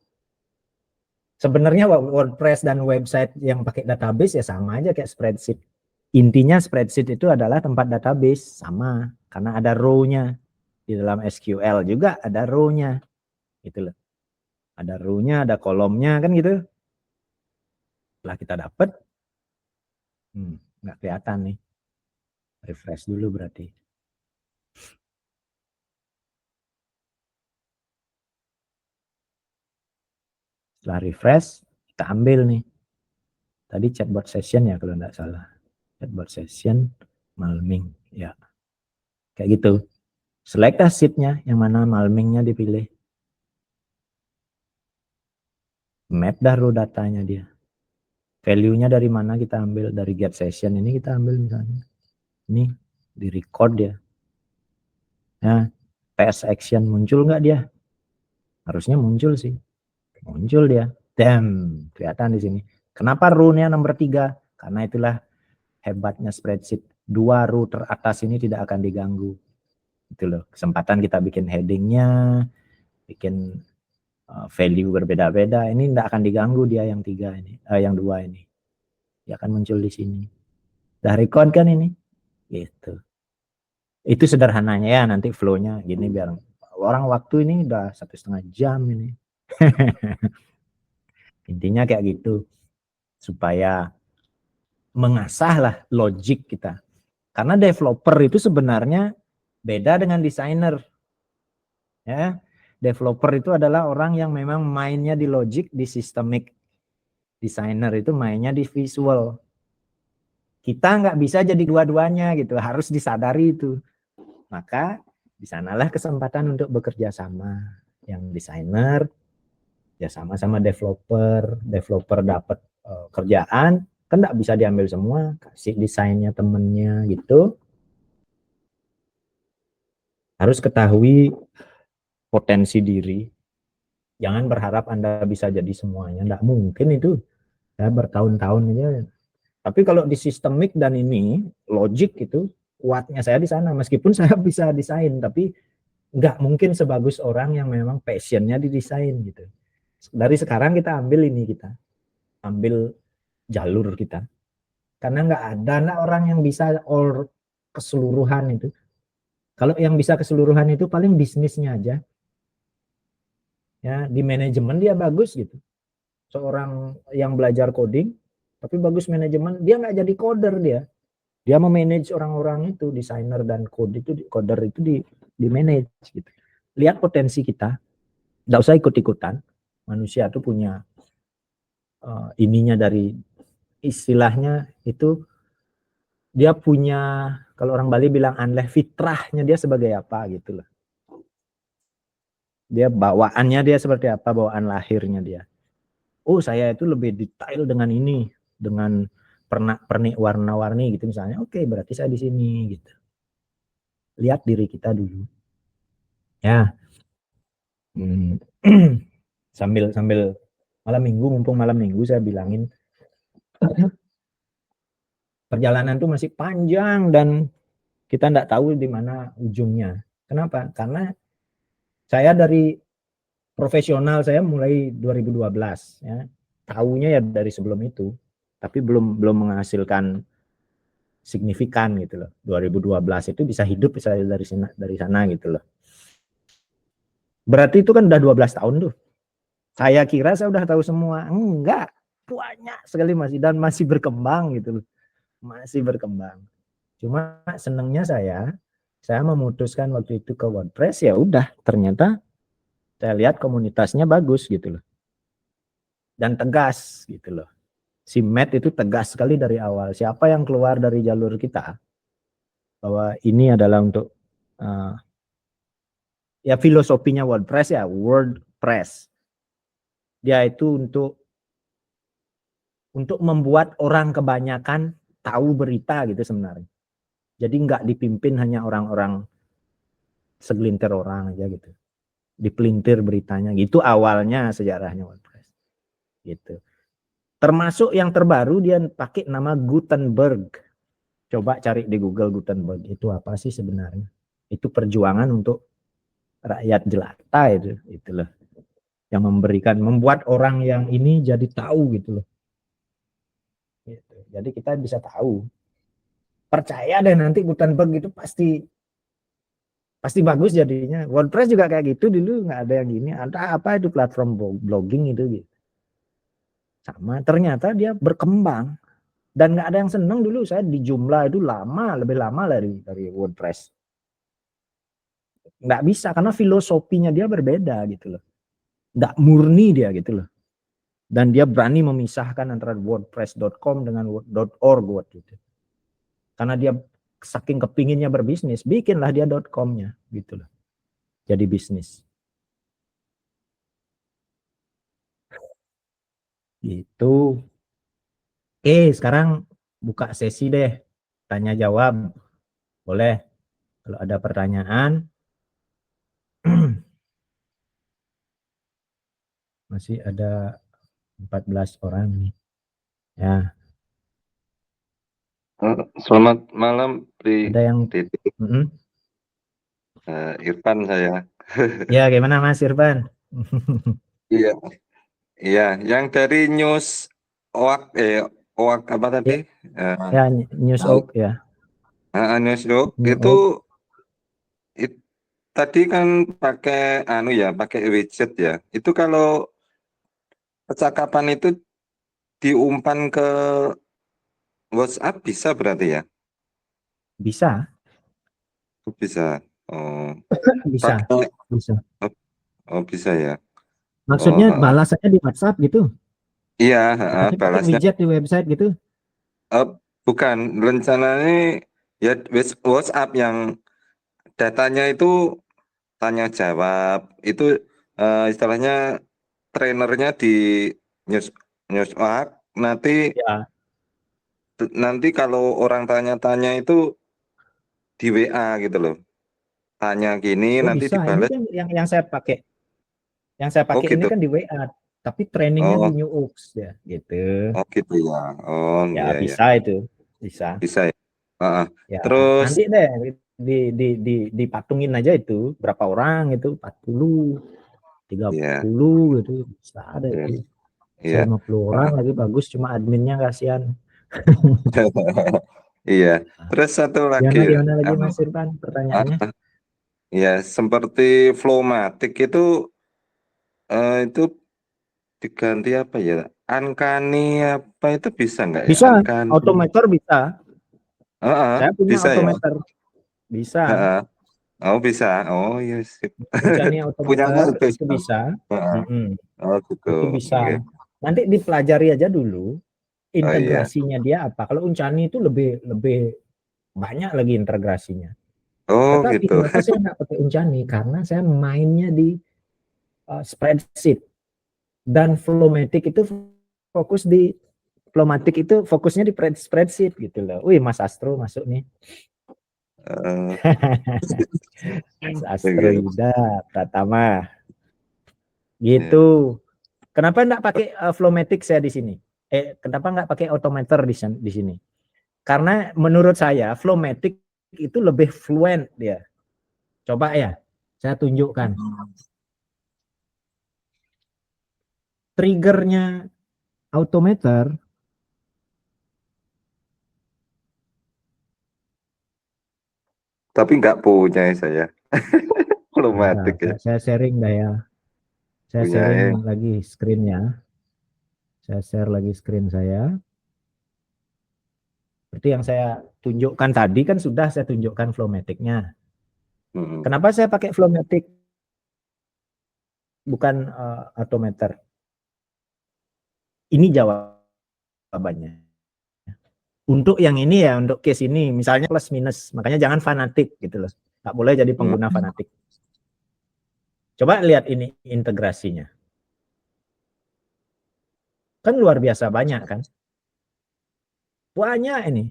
Sebenarnya WordPress dan website yang pakai database ya sama aja kayak spreadsheet. Intinya spreadsheet itu adalah tempat database, sama. Karena ada row-nya. Di dalam SQL juga ada row-nya. Gitu loh. Ada row-nya, ada kolomnya kan gitu. Setelah kita dapat, nggak kelihatan nih. Refresh dulu berarti. Setelah refresh, kita ambil nih. Tadi chatbot session ya kalau nggak salah. Chatbot session, Malming. Ya, kayak gitu. Select sheet-nya, yang mana Malmingnya dipilih. Map dah row datanya dia. Value-nya dari mana kita ambil? Dari get session ini kita ambil misalnya. Ini di record ya. Nah, PS action muncul nggak dia? Harusnya muncul sih. Muncul dia. Damn, kelihatan di sini. Kenapa row-nya nomor 3? Karena itulah hebatnya spreadsheet. 2 row teratas ini tidak akan diganggu. Itu loh, kesempatan kita bikin heading-nya, bikin value berbeda-beda. Ini tidak akan diganggu dia yang 3 ini, yang 2 ini. Dia akan muncul di sini. Udah record kan ini? Gitu. Itu sederhananya ya, nanti flow-nya gini biar orang waktu ini udah 1,5 jam ini. Intinya kayak gitu. Supaya mengasah lah logik kita. Karena developer itu sebenarnya beda dengan desainer. Ya, developer itu adalah orang yang memang mainnya di logic, di systemic. Desainer itu mainnya di visual. Kita nggak bisa jadi dua-duanya gitu, harus disadari itu. Maka di sanalah kesempatan untuk bekerja sama. Yang desainer ya sama-sama developer, developer dapat kerjaan kan nggak bisa diambil semua, kasih desainnya temennya gitu. Harus ketahui potensi diri. Jangan berharap Anda bisa jadi semuanya, nggak mungkin itu. Saya bertahun-tahun aja. Tapi kalau di sistemik dan ini logik itu kuatnya saya di sana. Meskipun saya bisa desain, tapi nggak mungkin sebagus orang yang memang passionnya di desain gitu. Dari sekarang kita ambil ini, kita ambil jalur kita. Karena nggak ada orang yang bisa all keseluruhan itu. Kalau yang bisa keseluruhan itu paling bisnisnya aja. Ya, di manajemen dia bagus gitu. Seorang yang belajar coding tapi bagus manajemen, dia nggak jadi coder dia. Dia memanage orang-orang itu, desainer dan coder itu di manage gitu. Lihat potensi kita, nggak usah ikut-ikutan. Manusia tuh punya ininya dari istilahnya itu dia punya, kalau orang Bali bilang anleh fitrahnya dia sebagai apa gitu loh. Dia bawaannya dia seperti apa, bawaan lahirnya dia. Oh saya itu lebih detail dengan ini, dengan pernak-pernik warna-warni gitu misalnya. Oke, berarti saya di sini gitu. Lihat diri kita dulu. Ya. sambil malam minggu, mumpung malam minggu saya bilangin perjalanan tuh masih panjang dan kita enggak tahu di mana ujungnya. Kenapa? Karena saya dari profesional saya mulai 2012 ya. tahunya ya dari sebelum itu, tapi belum menghasilkan signifikan gitu loh. 2012 itu bisa hidup bisa dari sana gitu loh. Berarti itu kan udah 12 tahun tuh. Saya kira saya udah tahu semua. Enggak, banyak sekali masih dan masih berkembang gitu loh. Masih berkembang. Cuma senangnya saya memutuskan waktu itu ke WordPress, ya udah ternyata saya lihat komunitasnya bagus gitu loh. Dan tegas gitu loh. Si Matt itu tegas sekali dari awal. Siapa yang keluar dari jalur kita bahwa ini adalah untuk ya filosofinya WordPress ya, WordPress. Dia itu untuk membuat orang kebanyakan tahu berita gitu sebenarnya. Jadi nggak dipimpin hanya orang-orang segelintir orang aja gitu. Dipelintir beritanya. Gitu awalnya sejarahnya WordPress. Gitu. Termasuk yang terbaru dia pakai nama Gutenberg. Coba cari di Google Gutenberg. Itu apa sih sebenarnya? Itu perjuangan untuk rakyat jelata itu. Itulah. Yang membuat orang yang ini jadi tahu gitu loh. Gitu. Jadi kita bisa tahu. Percaya deh nanti Gutenberg itu pasti bagus jadinya. WordPress juga kayak gitu dulu, nggak ada yang gini. Ada apa itu platform blogging itu gitu. Sama ternyata dia berkembang dan nggak ada yang seneng dulu. Saya di jumlah itu lebih lama dari WordPress. Nggak bisa karena filosofinya dia berbeda gitu loh. Nggak murni dia gitu loh. Dan dia berani memisahkan antara wordpress.com dengan .org waktu itu. Karena dia saking kepinginnya berbisnis, bikinlah dia .com-nya gitu loh. Jadi bisnis. Gitu. Oke, sekarang buka sesi deh. Tanya jawab. Boleh. Kalau ada pertanyaan. Masih ada 14 orang nih. Ya. Selamat malam, Pri. Ada yang Irfan saya. Ya, gimana Mas Irfan? Iya, iya. Yang dari news OAK apa tadi? Ya, News Oak ya. News OAK New itu Oak. tadi kan pakai widget ya. Itu kalau percakapan itu diumpan ke WhatsApp bisa berarti ya? Bisa, Bisa. Oh, bisa, pakai bisa. bisa ya. Maksudnya balasannya di WhatsApp gitu. Iya, Berarti pakai balasnya. widget di website gitu. Bukan, rencananya ya WhatsApp yang datanya itu tanya jawab itu istilahnya trainernya di Newsark Ya. nanti kalau orang tanya-tanya itu di WA gitu loh, tanya gini Oh nanti bisa. Ini dibalas. kan yang saya pakai. Yang saya Oh pakai ini gitu. kan di WA. Tapi trainingnya di Oh, New Oaks ya, gitu. oh gitu ya. Oh Ya iya ya. bisa itu, bisa. Bisa ya. Ah, ah. Ya Terus nanti deh dipatungin aja itu berapa orang itu 40, ya, 30 gitu bisa ada ya, itu. iya. 50 orang Ah, lagi bagus cuma adminnya kasihan. iya. Terus satu lagi Gimana lagi anu, Mas Irfan pertanyaannya? ah, ya seperti Flowmatic itu diganti apa ya? Uncanny apa itu bisa nggak ya? Bisa, Uncanny. automator bisa. Saya punya Bisa ya. automator. Bisa. Heeh. Oh bisa. Oh iya sip. Uncanny Punyanya automator itu itu ya? bisa. Heeh. Mm-mm. Oh gitu. Itu bisa. Oke. Nanti dipelajari aja dulu Oh iya. integrasinya dia apa. Kalau Uncanny itu lebih lebih banyak lagi integrasinya. Oh Tetapi gitu. kenapa saya nggak pakai Uncanny? Karena saya mainnya di spreadsheet dan Flowmatic itu fokusnya di spreadsheet gitu loh. Wih, Mas Astro masuk nih. Eh, Mas Astro oke. Yuda Pratama. Ya. Gitu. Kenapa enggak pakai Flowmatic saya di sini? Kenapa enggak pakai Automator di sini? Karena menurut saya Flowmatic itu lebih fluent dia. Coba ya, saya tunjukkan. Triggernya Automator Tapi nggak punya saya. Automatic ya. saya sharing dah ya. Saya Punya sharing lagi screen-nya. Saya share lagi screen saya. Seperti yang saya tunjukkan tadi kan sudah saya tunjukkan Flowmatic-nya. Kenapa saya pakai Flowmatic bukan Automator? Ini jawabannya. Untuk yang ini ya, untuk case ini, misalnya plus minus, makanya jangan fanatik gitu loh. Tak boleh jadi pengguna fanatik. Coba lihat ini integrasinya. Kan luar biasa banyak kan? Banyak ini.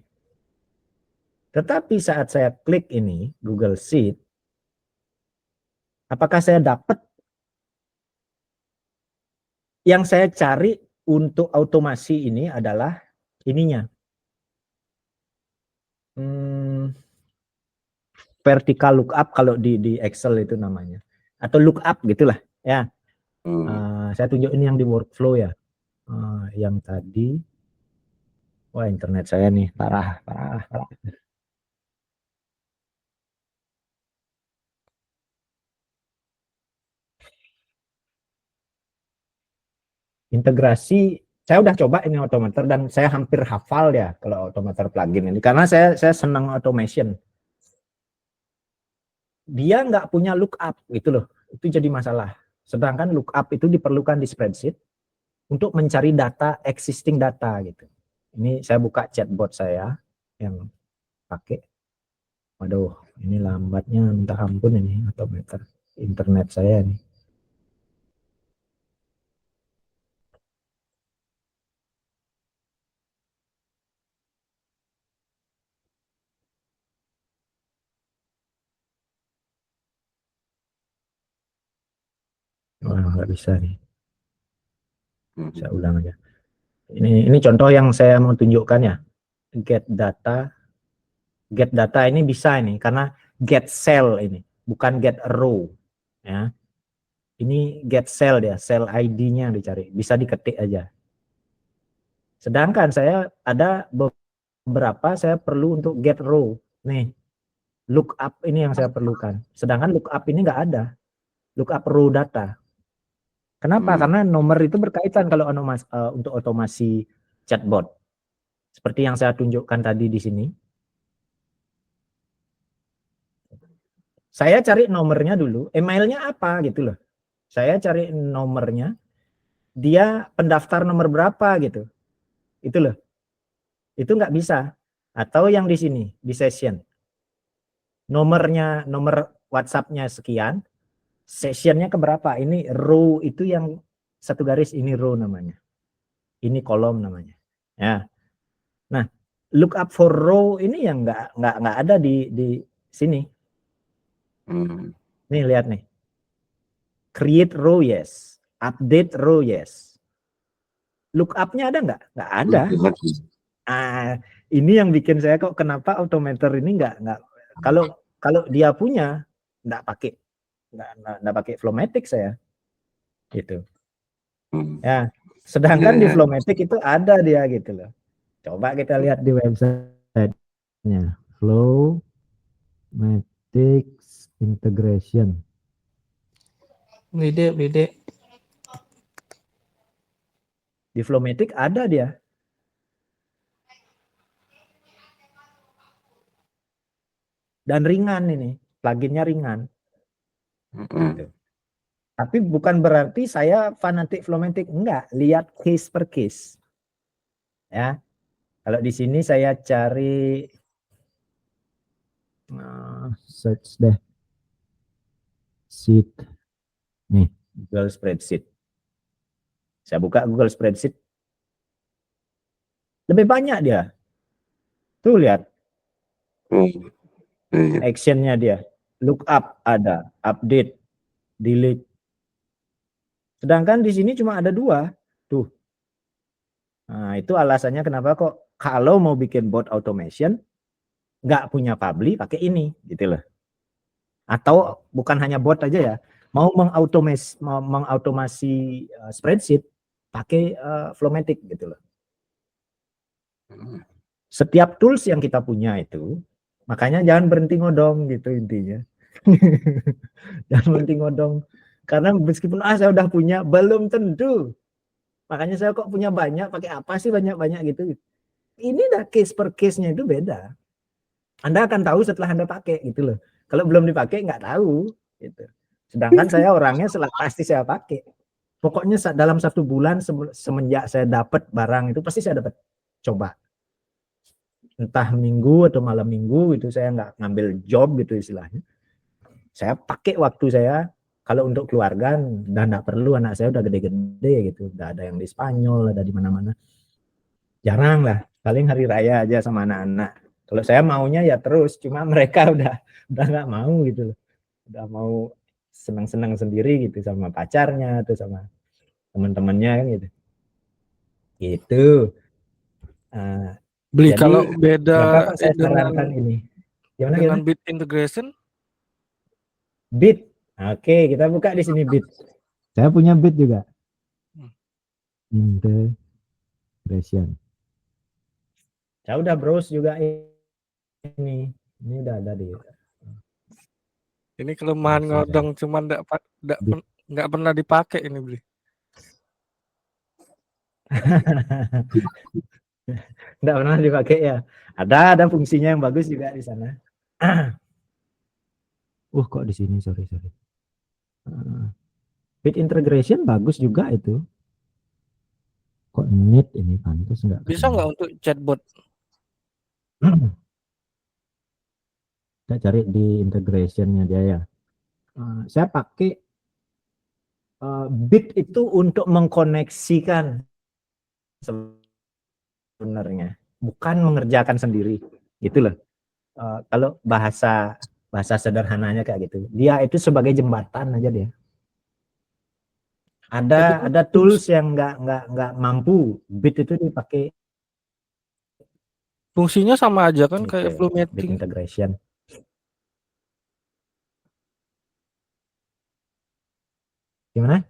Tetapi saat saya klik ini, Google Sheet, apakah saya dapat yang saya cari untuk otomasi ini adalah ininya. Vertical lookup kalau di Excel itu namanya. Atau lookup gitulah ya. Saya tunjuk ini yang di workflow ya. Yang tadi, wah internet saya nih parah. Integrasi, saya udah coba ini Automator dan saya hampir hafal ya kalau Automator plugin ini karena saya senang automation. Dia nggak punya lookup gitu loh, itu jadi masalah. Sedangkan lookup itu diperlukan di spreadsheet untuk mencari data, existing data gitu. Ini saya buka chatbot saya yang pakai. Waduh, ini lambatnya minta ampun ini Automator. Internet saya nih. Wah, nggak bisa nih. Saya ulang aja. Ini contoh yang saya mau tunjukkan ya. Get data ini bisa ini karena get cell ini, bukan get row ya. Ini get cell dia, cell ID-nya dicari, bisa diketik aja. Sedangkan saya ada beberapa saya perlu untuk get row. Nih, lookup ini yang saya perlukan. Sedangkan lookup ini nggak ada. Lookup row data. Kenapa? Karena nomor itu berkaitan kalau untuk otomasi chatbot. Seperti yang saya tunjukkan tadi di sini. Saya cari nomornya dulu, emailnya apa gitu loh. Saya cari nomornya, dia pendaftar nomor berapa gitu. Itu loh. Itu nggak bisa. Atau yang di sini, di session. Nomornya, nomor WhatsApp-nya sekian, sessionnya keberapa. Ini row itu yang satu garis, ini row namanya. Ini kolom namanya. Ya. Nah, look up for row ini yang nggak ada di sini. Nih lihat nih. Create row yes, update row yes. Look up-nya ada nggak? Nggak ada. Ini yang bikin saya kok kenapa Automator ini nggak kalau dia punya nggak pakai Flowmatic saya. Gitu. Ya, sedangkan di Flowmatic itu ada dia gitu loh. Coba kita lihat di website-nya. Flowmatic integration. Bede. Di Flowmatic ada dia. Dan ringan ini, pluginnya ringan. Gitu. Tapi bukan berarti saya fanatik Flowmatic, enggak. Lihat case per case. Ya, kalau di sini saya cari search deh sheet nih, Google Spreadsheet. Saya buka Google Spreadsheet, lebih banyak dia. Tuh lihat, actionnya dia, lookup ada, update, delete. Sedangkan di sini cuma ada 2, tuh. Nah, itu alasannya kenapa kok kalau mau bikin bot automation nggak punya Publi pakai ini gitu loh. Atau bukan hanya bot aja ya, mau mengautomasi spreadsheet pakai Flowmatic gitu loh. Setiap tools yang kita punya itu, makanya jangan berhenti ngodong gitu intinya. Jangan berhenti ngodong. Karena meskipun saya udah punya, belum tentu. Makanya saya kok punya banyak, pakai apa sih banyak-banyak gitu. Ini dah case per case-nya itu beda. Anda akan tahu setelah Anda pakai gitu loh. Kalau belum dipakai nggak tahu gitu. Sedangkan saya orangnya pasti saya pakai. Pokoknya dalam 1 bulan semenjak saya dapat barang itu pasti saya dapat coba. Entah minggu atau malam minggu gitu, saya nggak ngambil job gitu istilahnya. Saya pakai waktu saya kalau untuk keluarga dan nggak perlu, anak saya udah gede-gede gitu, udah ada yang di Spanyol, ada di mana-mana. Jarang lah, paling hari raya aja sama anak-anak. Kalau saya maunya ya terus, cuma mereka udah nggak mau gitu loh, udah mau senang-senang sendiri gitu sama pacarnya atau sama teman-temannya kan gitu. Gitu. Beli Jadi kalau beda kenapa kok saya dengan sarankan ini? Gimana? bit integration? Bit. Oke, kita buka di sini Bit. Saya punya Bit juga. Integration. Saya udah browse juga ini. Ini udah ada di. Ini kelemahan ngodong, cuman nggak pernah dipakai ini beli. Nggak pernah dipakai ya. Ada fungsinya yang bagus juga di sana. Kok di sini sorry. Bit integration bagus juga itu. Kok need ini pantas nggak? Bisa nggak untuk chatbot? Kita cari di integrationnya dia ya. Saya pakai Bit itu untuk mengkoneksikan sebenarnya, bukan mengerjakan sendiri, gitu loh. Kalau bahasa sederhananya kayak gitu, dia itu sebagai jembatan aja dia. Ada tools yang nggak mampu Bit itu dipakai. Fungsinya sama aja kan gitu, kayak Flowmatic. Bit integration. Gimana?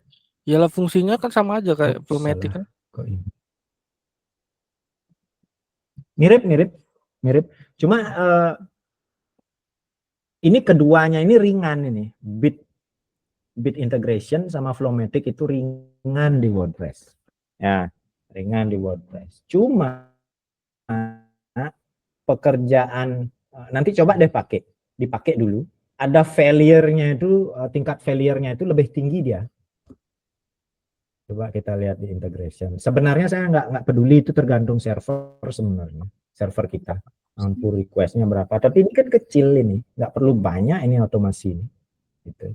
Yalah fungsinya kan sama aja kayak Flowmatic kan. Kok ini? Mirip. Cuma ini keduanya ini ringan ini. Bit integration sama Flowmatic itu ringan di WordPress. Ya, ringan di WordPress. Cuma pekerjaan nanti coba deh dipakai dulu. Ada failure-nya itu, tingkat failure-nya itu lebih tinggi dia. Coba kita lihat di integration. Sebenarnya saya nggak peduli, itu tergantung server sebenarnya. Server kita, pull request-nya berapa. Tapi ini kan kecil ini, nggak perlu banyak ini otomasi ini. Gitu.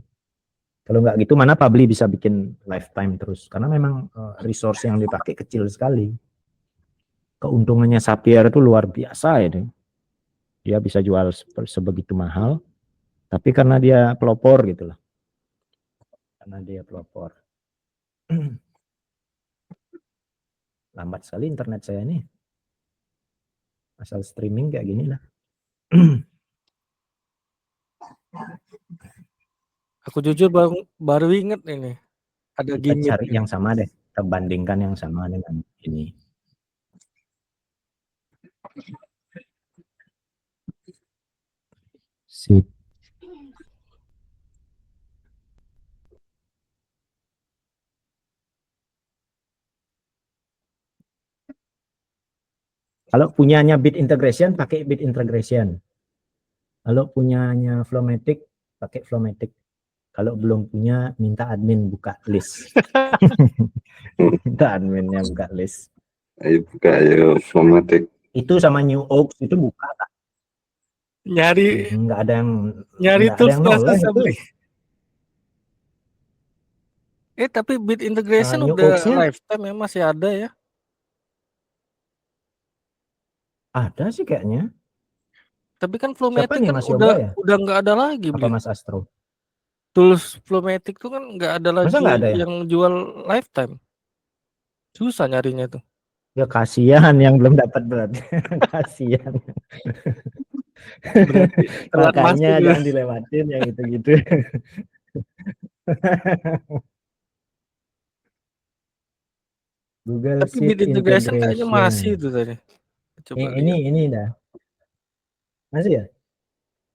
Kalau nggak gitu, mana Publi bisa bikin lifetime terus? Karena memang resource yang dipakai kecil sekali. Keuntungannya Zapier itu luar biasa ini. Dia bisa jual sebegitu mahal, tapi karena dia pelopor gitu loh. Karena dia pelopor. Lambat sekali internet saya ini. Asal streaming kayak gini lah. Aku jujur baru inget ini. Ada Kita gimmick. cari yang sama deh. Kita bandingkan yang sama dengan ini. Sip. Kalau punyanya Bit Integration, pakai Bit Integration. Kalau punyanya Flowmatic, pakai Flowmatic. Kalau belum punya, minta admin buka list. Minta adminnya buka list. Ayo buka ayo Flowmatic. Itu sama New Oaks itu buka. Nyari Nggak ada yang tools noleh susah itu. beli. Tapi Bit Integration New udah Oaks-nya lifetime ya, masih ada ya? ada sih kayaknya. Tapi kan Siapa Flowmatic nih, kan Mas Yoga ya? udah nggak ada lagi Apa beli. Mas Astro? Tools Flowmatic tuh kan nggak ada lagi Masa nggak ada ya? yang jual lifetime. Susah nyarinya tuh. Ya kasihan yang belum dapat berarti. Kasihan. Berarti telat Makanya masuk jangan dilewatin yang gitu-gitu. Google Tapi Sheet bit integration kayaknya masih integration. itu tadi. Coba Ini lihat. dah. Masih ya?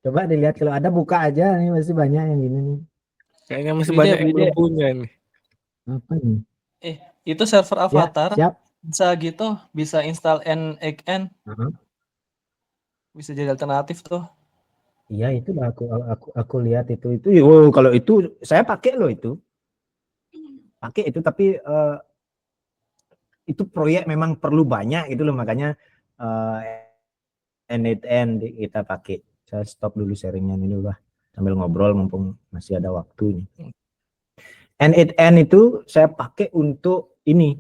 Coba dilihat kalau ada buka aja nih masih banyak yang gini nih. Kayaknya masih Wide, banyak yang belum wide. punya nih. Apa nih? Itu server Ya, Avatar siap. bisa gitu, bisa install NXN, Heeh. bisa jadi alternatif tuh. Iya itu lah aku lihat itu. Oh, kalau itu saya pakai loh itu. Pakai itu tapi itu proyek memang perlu banyak gitu loh makanya N8N kita pakai. Saya stop dulu sharingnya ini udah sambil ngobrol mumpung masih ada waktu nih. N8N itu saya pakai untuk ini.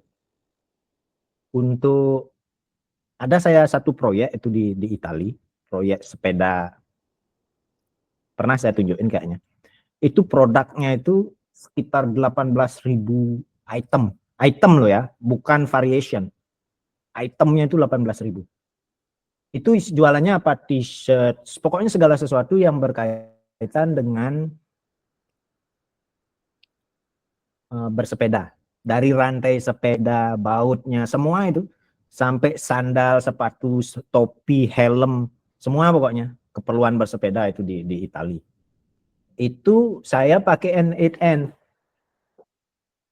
Untuk ada saya satu proyek itu di Itali, proyek sepeda. Pernah saya tunjukin kayaknya. Itu produknya itu sekitar 18.000 item. Item loh ya, bukan variation. Itemnya itu 18.000. Itu jualannya apa? T-shirt, pokoknya segala sesuatu yang berkaitan dengan bersepeda. Dari rantai sepeda, bautnya, semua itu. Sampai sandal, sepatu, topi, helm, semua pokoknya. Keperluan bersepeda itu di Itali. Itu saya pakai N8N.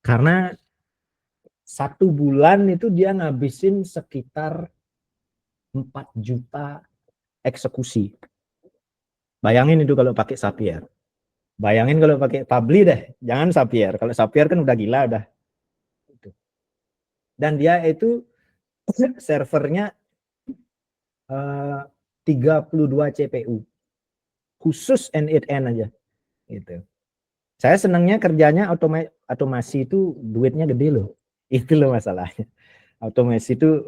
Karena 1 bulan itu dia ngabisin sekitar 4 juta eksekusi. Bayangin itu kalau pakai Zapier. Bayangin kalau pakai Pabbly deh, jangan Zapier. Kalau Zapier kan udah gila udah. Dan dia itu servernya 32 CPU. Khusus N8N aja. Gitu. Saya senangnya kerjanya otomasi itu duitnya gede loh. Itu loh masalahnya. Otomasi itu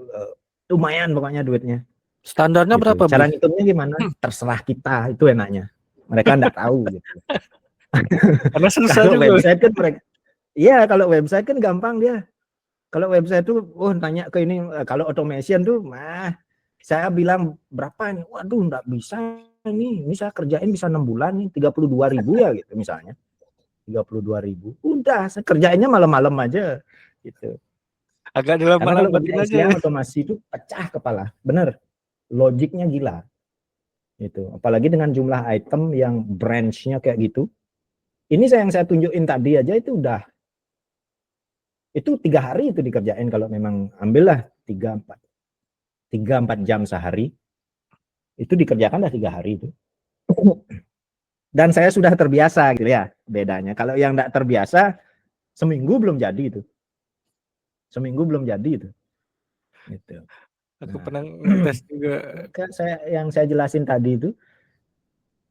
lumayan pokoknya duitnya. Standarnya Gitu. berapa, Cara Bli? ngitungnya gimana? Terserah kita, itu enaknya. Mereka enggak tahu gitu. Karena susah Kalau juga. website kan mereka, iya kalau website kan gampang dia. Kalau website tuh, tanya ke ini, kalau automation tuh, saya bilang berapa ini? Waduh, enggak bisa nih. Ini saya kerjain bisa 6 bulan nih, 32.000 ya gitu misalnya. 32.000. Udah, saya kerjainnya malam-malam aja gitu. Agak Karena kalau dilama-lamatin kerja aja. istilah otomasi itu pecah kepala. Bener. Logiknya gila. Itu. Apalagi dengan jumlah item yang branch-nya kayak gitu. Ini yang saya tunjukin tadi aja itu udah. Itu 3 hari itu dikerjain kalau memang ambillah 3-4 jam sehari. Itu dikerjakan dah 3 hari itu. Dan saya sudah terbiasa gitu ya bedanya. Kalau yang enggak terbiasa seminggu belum jadi itu. Seminggu belum jadi itu. Gitu. Aku pernah ngetes juga. Yang saya jelasin tadi itu,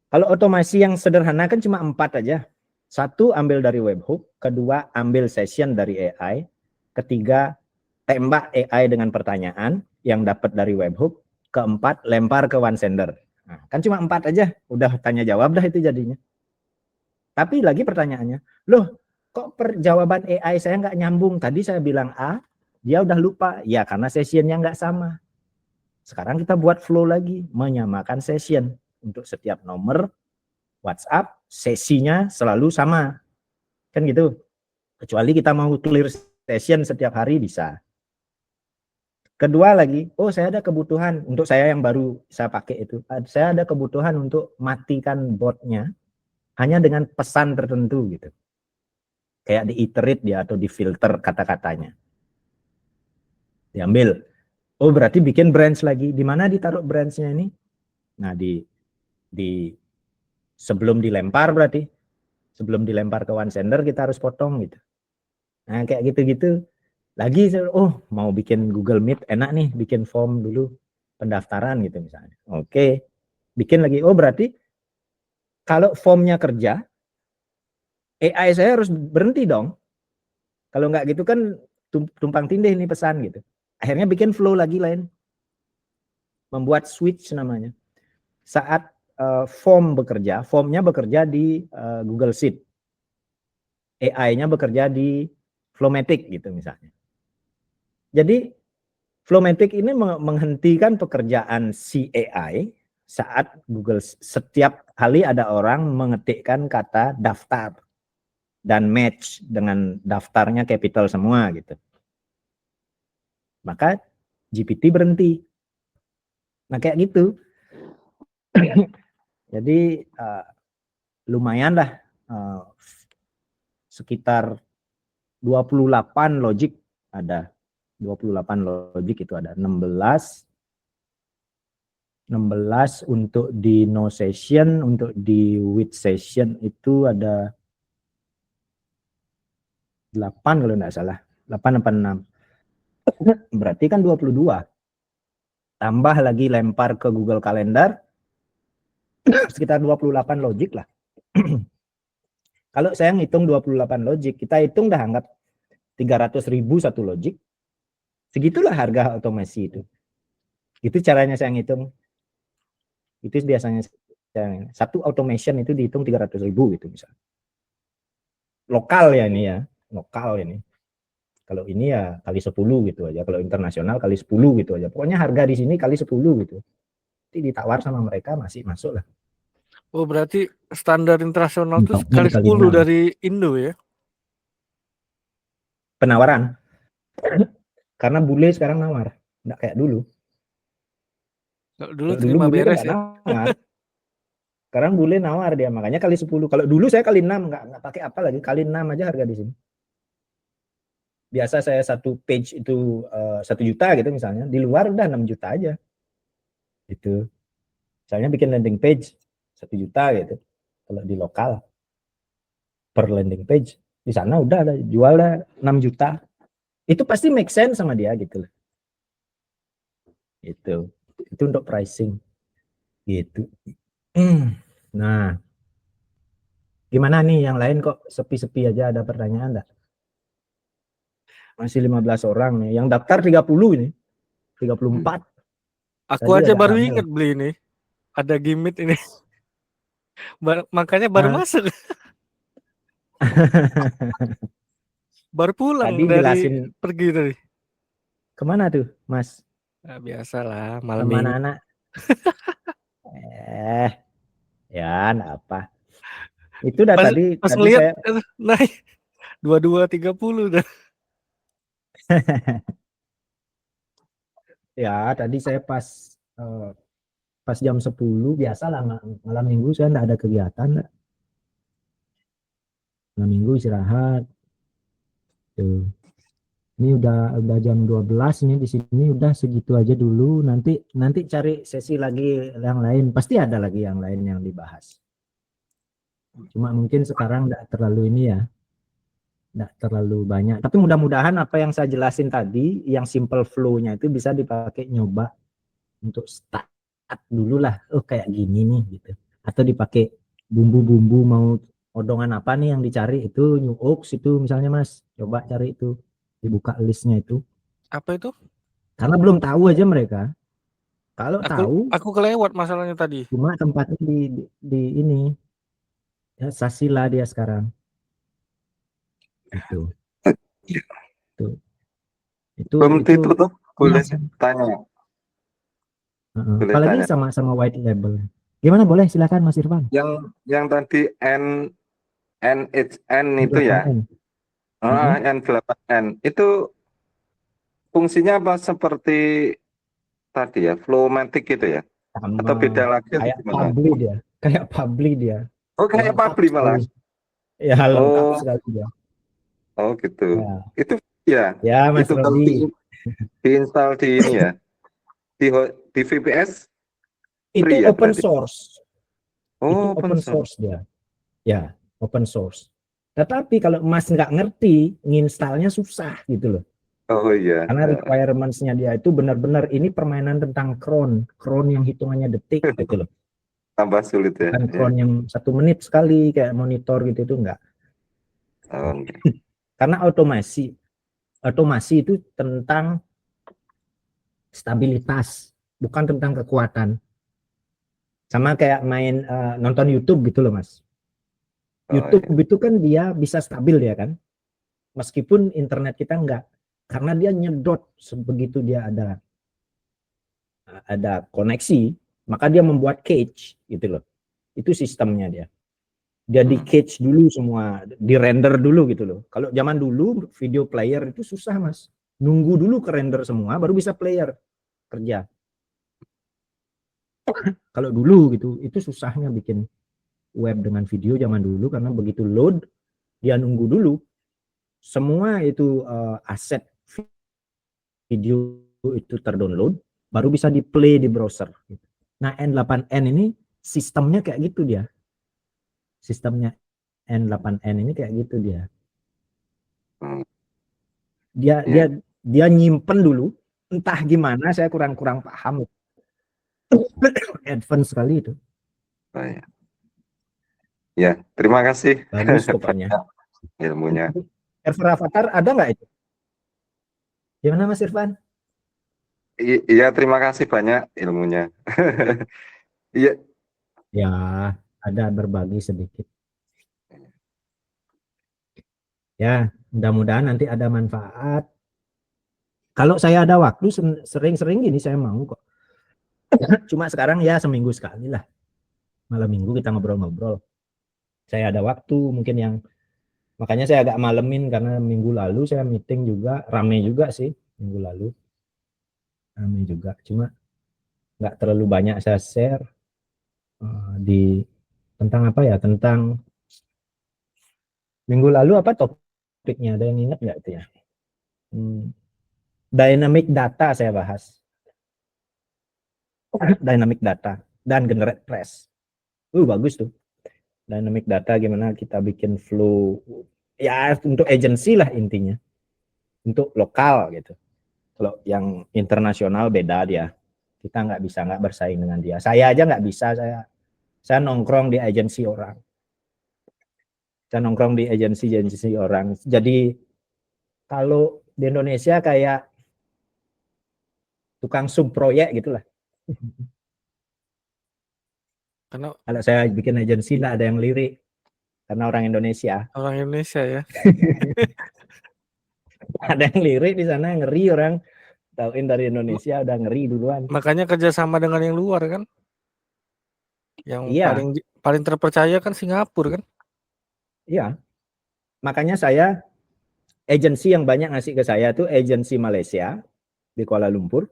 kalau otomasi yang sederhana kan cuma 4 aja. 1 ambil dari webhook, kedua ambil session dari AI, ketiga tembak AI dengan pertanyaan yang dapat dari webhook, keempat lempar ke one sender. Nah, kan cuma 4 aja, udah tanya jawab dah itu jadinya. Tapi lagi pertanyaannya, loh kok jawaban AI saya nggak nyambung? Tadi saya bilang A, dia udah lupa. Ya karena sessionnya nggak sama. Sekarang kita buat flow lagi, menyamakan session. Untuk setiap nomor WhatsApp, sesinya selalu sama. Kan gitu. Kecuali kita mau clear session setiap hari bisa. Kedua lagi, saya ada kebutuhan, untuk saya yang baru saya pakai itu, saya ada kebutuhan untuk matikan botnya hanya dengan pesan tertentu gitu. Kayak di-iterate dia atau di-filter kata-katanya. Diambil. Berarti bikin branch lagi. Di mana ditaruh branch-nya ini? Nah, di sebelum dilempar berarti. Sebelum dilempar ke one sender kita harus potong gitu. Nah, kayak gitu-gitu. Lagi mau bikin Google Meet, enak nih bikin form dulu pendaftaran gitu misalnya. Oke. Bikin lagi. Berarti kalau formnya kerja, AI saya harus berhenti dong. Kalau nggak gitu kan tumpang tindih nih pesan gitu. Akhirnya bikin flow lagi lain. Membuat switch namanya. Saat form bekerja, formnya bekerja di Google Sheet. AI-nya bekerja di Flowmatic gitu misalnya. Jadi Flowmatic ini menghentikan pekerjaan si AI saat Google setiap kali ada orang mengetikkan kata daftar dan match dengan daftarnya capital semua gitu. maka GPT berhenti. Nah kayak gitu. Jadi lumayan lah, sekitar 28 logic ada. 28 logic itu ada 16 untuk di no session, untuk di with session itu ada 8 kalau enggak salah. 8 apa 6. Berarti kan 22. Tambah lagi lempar ke Google Calendar sekitar 28 logic lah. Kalau saya ngitung 28 logic, kita hitung dah anggap 300.000 satu logic. Segitulah harga otomasi itu. Itu caranya saya ngitung. Itu biasanya satu automation itu dihitung 300.000 gitu misalnya. Lokal ya ini ya, lokal ini. Kalau ini ya kali 10 gitu aja. Kalau internasional kali 10 gitu aja. Pokoknya harga di sini kali 10 gitu. Nanti ditawar sama mereka masih masuk lah. Oh, berarti standar internasional itu Mentoknya kali dikali 10 6. dari Indo ya? Penawaran. Karena bule sekarang nawar, enggak kayak dulu. Kalau dulu Kalau dulu terima bule kan beres enggak ya. nawar. Sekarang bule nawar dia, makanya kali 10. Kalau dulu saya kali 6, enggak pakai apa lagi, kali 6 aja harga di sini. Biasa saya satu page itu 1 juta gitu misalnya, di luar udah 6 juta aja. Gitu. Misalnya bikin landing page 1 juta gitu. Kalau di lokal per landing page, di sana udah ada jualnya 6 juta. Itu pasti make sense sama dia gitu loh. Itu untuk pricing. Gitu. Nah, gimana nih yang lain kok sepi-sepi aja, ada pertanyaan enggak? Masih 15 orang nih. Yang daftar 30 ini. 34. Aku Tadi aja agak baru rame inget lah. beli ini. Ada gimmick ini. Makanya baru Nah, masuk. Baru pulang tadi dari jelasin pergi tadi. kemana tuh, Mas? Nah, biasalah malam Sama minggu. anak-anak. Ya, enggak apa. Itu dah Pas tadi ngeliat saya naik 22.30 dah. ya, tadi saya pas jam 10 biasalah malam minggu saya enggak ada kegiatan enggak. Malam minggu istirahat. Tuh. Ini udah jam 12 nih, di sini udah segitu aja dulu. Nanti cari sesi lagi yang lain. Pasti ada lagi yang lain yang dibahas. Cuma mungkin sekarang enggak terlalu ini ya. Enggak terlalu banyak. Tapi mudah-mudahan apa yang saya jelasin tadi, yang simple flow-nya itu bisa dipakai nyoba untuk start dulu lah. Oh kayak gini nih gitu. Atau dipakai bumbu-bumbu, mau odongan apa nih yang dicari, itu New Oaks itu misalnya Mas. Coba cari itu. Dibuka listnya itu. Apa itu? Karena belum tahu aja mereka. Kalau tahu, Aku kelewat masalahnya tadi. cuma tempatnya di ini. Ya, Sasila dia sekarang. Itu. Belum ditutup, boleh Mas, tanya. Boleh apalagi tanya. sama white label. Gimana, boleh silakan Mas Irfan. Yang tadi NHN itu ya, N8N itu fungsinya apa seperti tadi ya, Flowmatic gitu ya? Sama Atau beda lagi atau kayak gimana? Publi dia. Kayak Publi dia. Oh, kayak Lengkap Publi malah. sekali. Ya, lengkap Oh, sekali dia. oh gitu. Ya, Itu ya, ya Mas itu kalau Rodi. diinstal di ini ya, di VPS Itu free ya open berarti. source. Itu Oh, open source dia. Ya, open source. Tetapi kalau Mas nggak ngerti, nginstalnya susah gitu loh. Oh iya. Karena requirements-nya dia itu benar-benar ini permainan tentang cron yang hitungannya detik gitu loh. Tambah sulit ya. Bukan cron yang 1 menit sekali kayak monitor gitu, itu enggak. Oh, okay. Karena otomasi itu tentang stabilitas, bukan tentang kekuatan. Sama kayak main nonton YouTube gitu loh Mas. YouTube itu kan dia bisa stabil ya kan, meskipun internet kita enggak, karena dia nyedot sebegitu dia ada koneksi, maka dia membuat cache gitu loh. Itu sistemnya dia. Dia di cache dulu semua, di render dulu gitu loh. Kalau zaman dulu video player itu susah Mas. Nunggu dulu ke render semua baru bisa player kerja. Kalau dulu gitu, itu susahnya bikin web dengan video zaman dulu karena begitu load dia nunggu dulu semua itu aset video itu terdownload baru bisa di play di browser. Nah N8N ini sistemnya kayak gitu dia. Sistemnya N8N ini kayak gitu dia. Hmm. Dia nyimpen dulu, entah gimana saya kurang paham. Advance sekali itu. Baik. Ya, terima kasih. Bagus pokoknya. Ilmunya. Server Avatar ada nggak itu? Gimana Mas Irfan? Iya, terima kasih banyak ilmunya. Iya. Ya, ada berbagi sedikit. Ya, mudah-mudahan nanti ada manfaat. Kalau saya ada waktu sering-sering gini saya mau kok. Cuma sekarang ya seminggu sekali lah. Malam minggu kita ngobrol-ngobrol. Saya ada waktu mungkin yang makanya saya agak malemin karena minggu lalu saya meeting juga, rame juga sih minggu lalu. Rame juga. Cuma nggak terlalu banyak saya share di tentang apa ya? Tentang minggu lalu apa topiknya? Ada yang ingat nggak itu ya? Dynamic data saya bahas. Dynamic data dan generate press. Bagus tuh. Dynamic data gimana kita bikin flow. Ya untuk agency lah intinya. Untuk lokal gitu. Kalau yang internasional beda dia. Kita nggak bersaing dengan dia. Saya aja nggak bisa. Saya nongkrong di agensi orang. Saya nongkrong di agensi orang. Jadi kalau di Indonesia kayak tukang sub proyek gitulah. Karena kalau saya bikin agensi lah ada yang lirik karena orang Indonesia. Orang Indonesia ya. Ada yang lirik di sana ngeri orang tauin dari Indonesia udah ngeri duluan. Makanya kerjasama dengan yang luar kan. Yang Iya. paling terpercaya kan Singapura kan. Iya. Makanya saya agensi yang banyak ngasih ke saya tuh agensi Malaysia di Kuala Lumpur.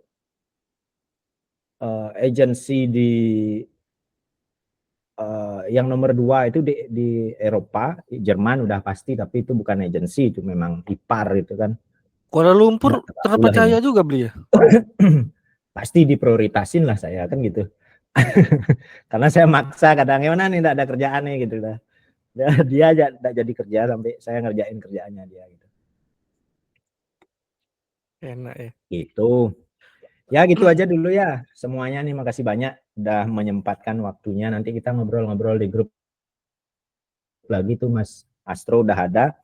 Agensi di yang nomor 2 itu di Eropa, Jerman udah pasti, tapi itu bukan agensi, itu memang ipar itu kan. Kuala Lumpur terpercaya juga beli ya? Pasti diprioritasin lah saya kan gitu. Karena saya maksa kadang gimana nih, tidak ada kerjaan nih gitu lah. Dia aja tidak jadi kerja sampai saya ngerjain kerjaannya dia gitu. Enak ya. Gitu. Ya gitu aja dulu ya semuanya nih, makasih banyak udah menyempatkan waktunya. Nanti kita ngobrol-ngobrol di grup lagi tuh, Mas Astro udah ada.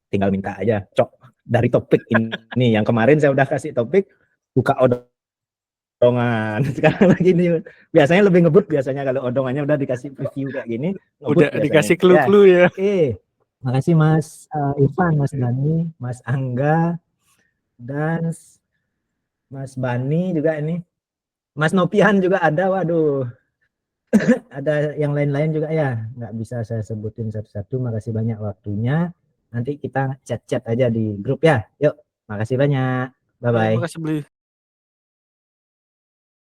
Tinggal minta aja cok dari topik ini. Yang kemarin saya udah kasih topik buka odongan. Sekarang lagi nih biasanya lebih ngebut biasanya kalau odongannya udah dikasih preview kayak gini. Udah biasanya. dikasih clue-clue ya. Oke. Makasih Mas Irfan, Mas Dani, Mas Angga, dan Mas Bani juga ini. Mas Nopian juga ada, waduh. Ada yang lain-lain juga ya. Nggak bisa saya sebutin satu-satu. Makasih banyak waktunya. Nanti kita chat-chat aja di grup ya. Yuk, makasih banyak. Bye-bye. Makasih beli.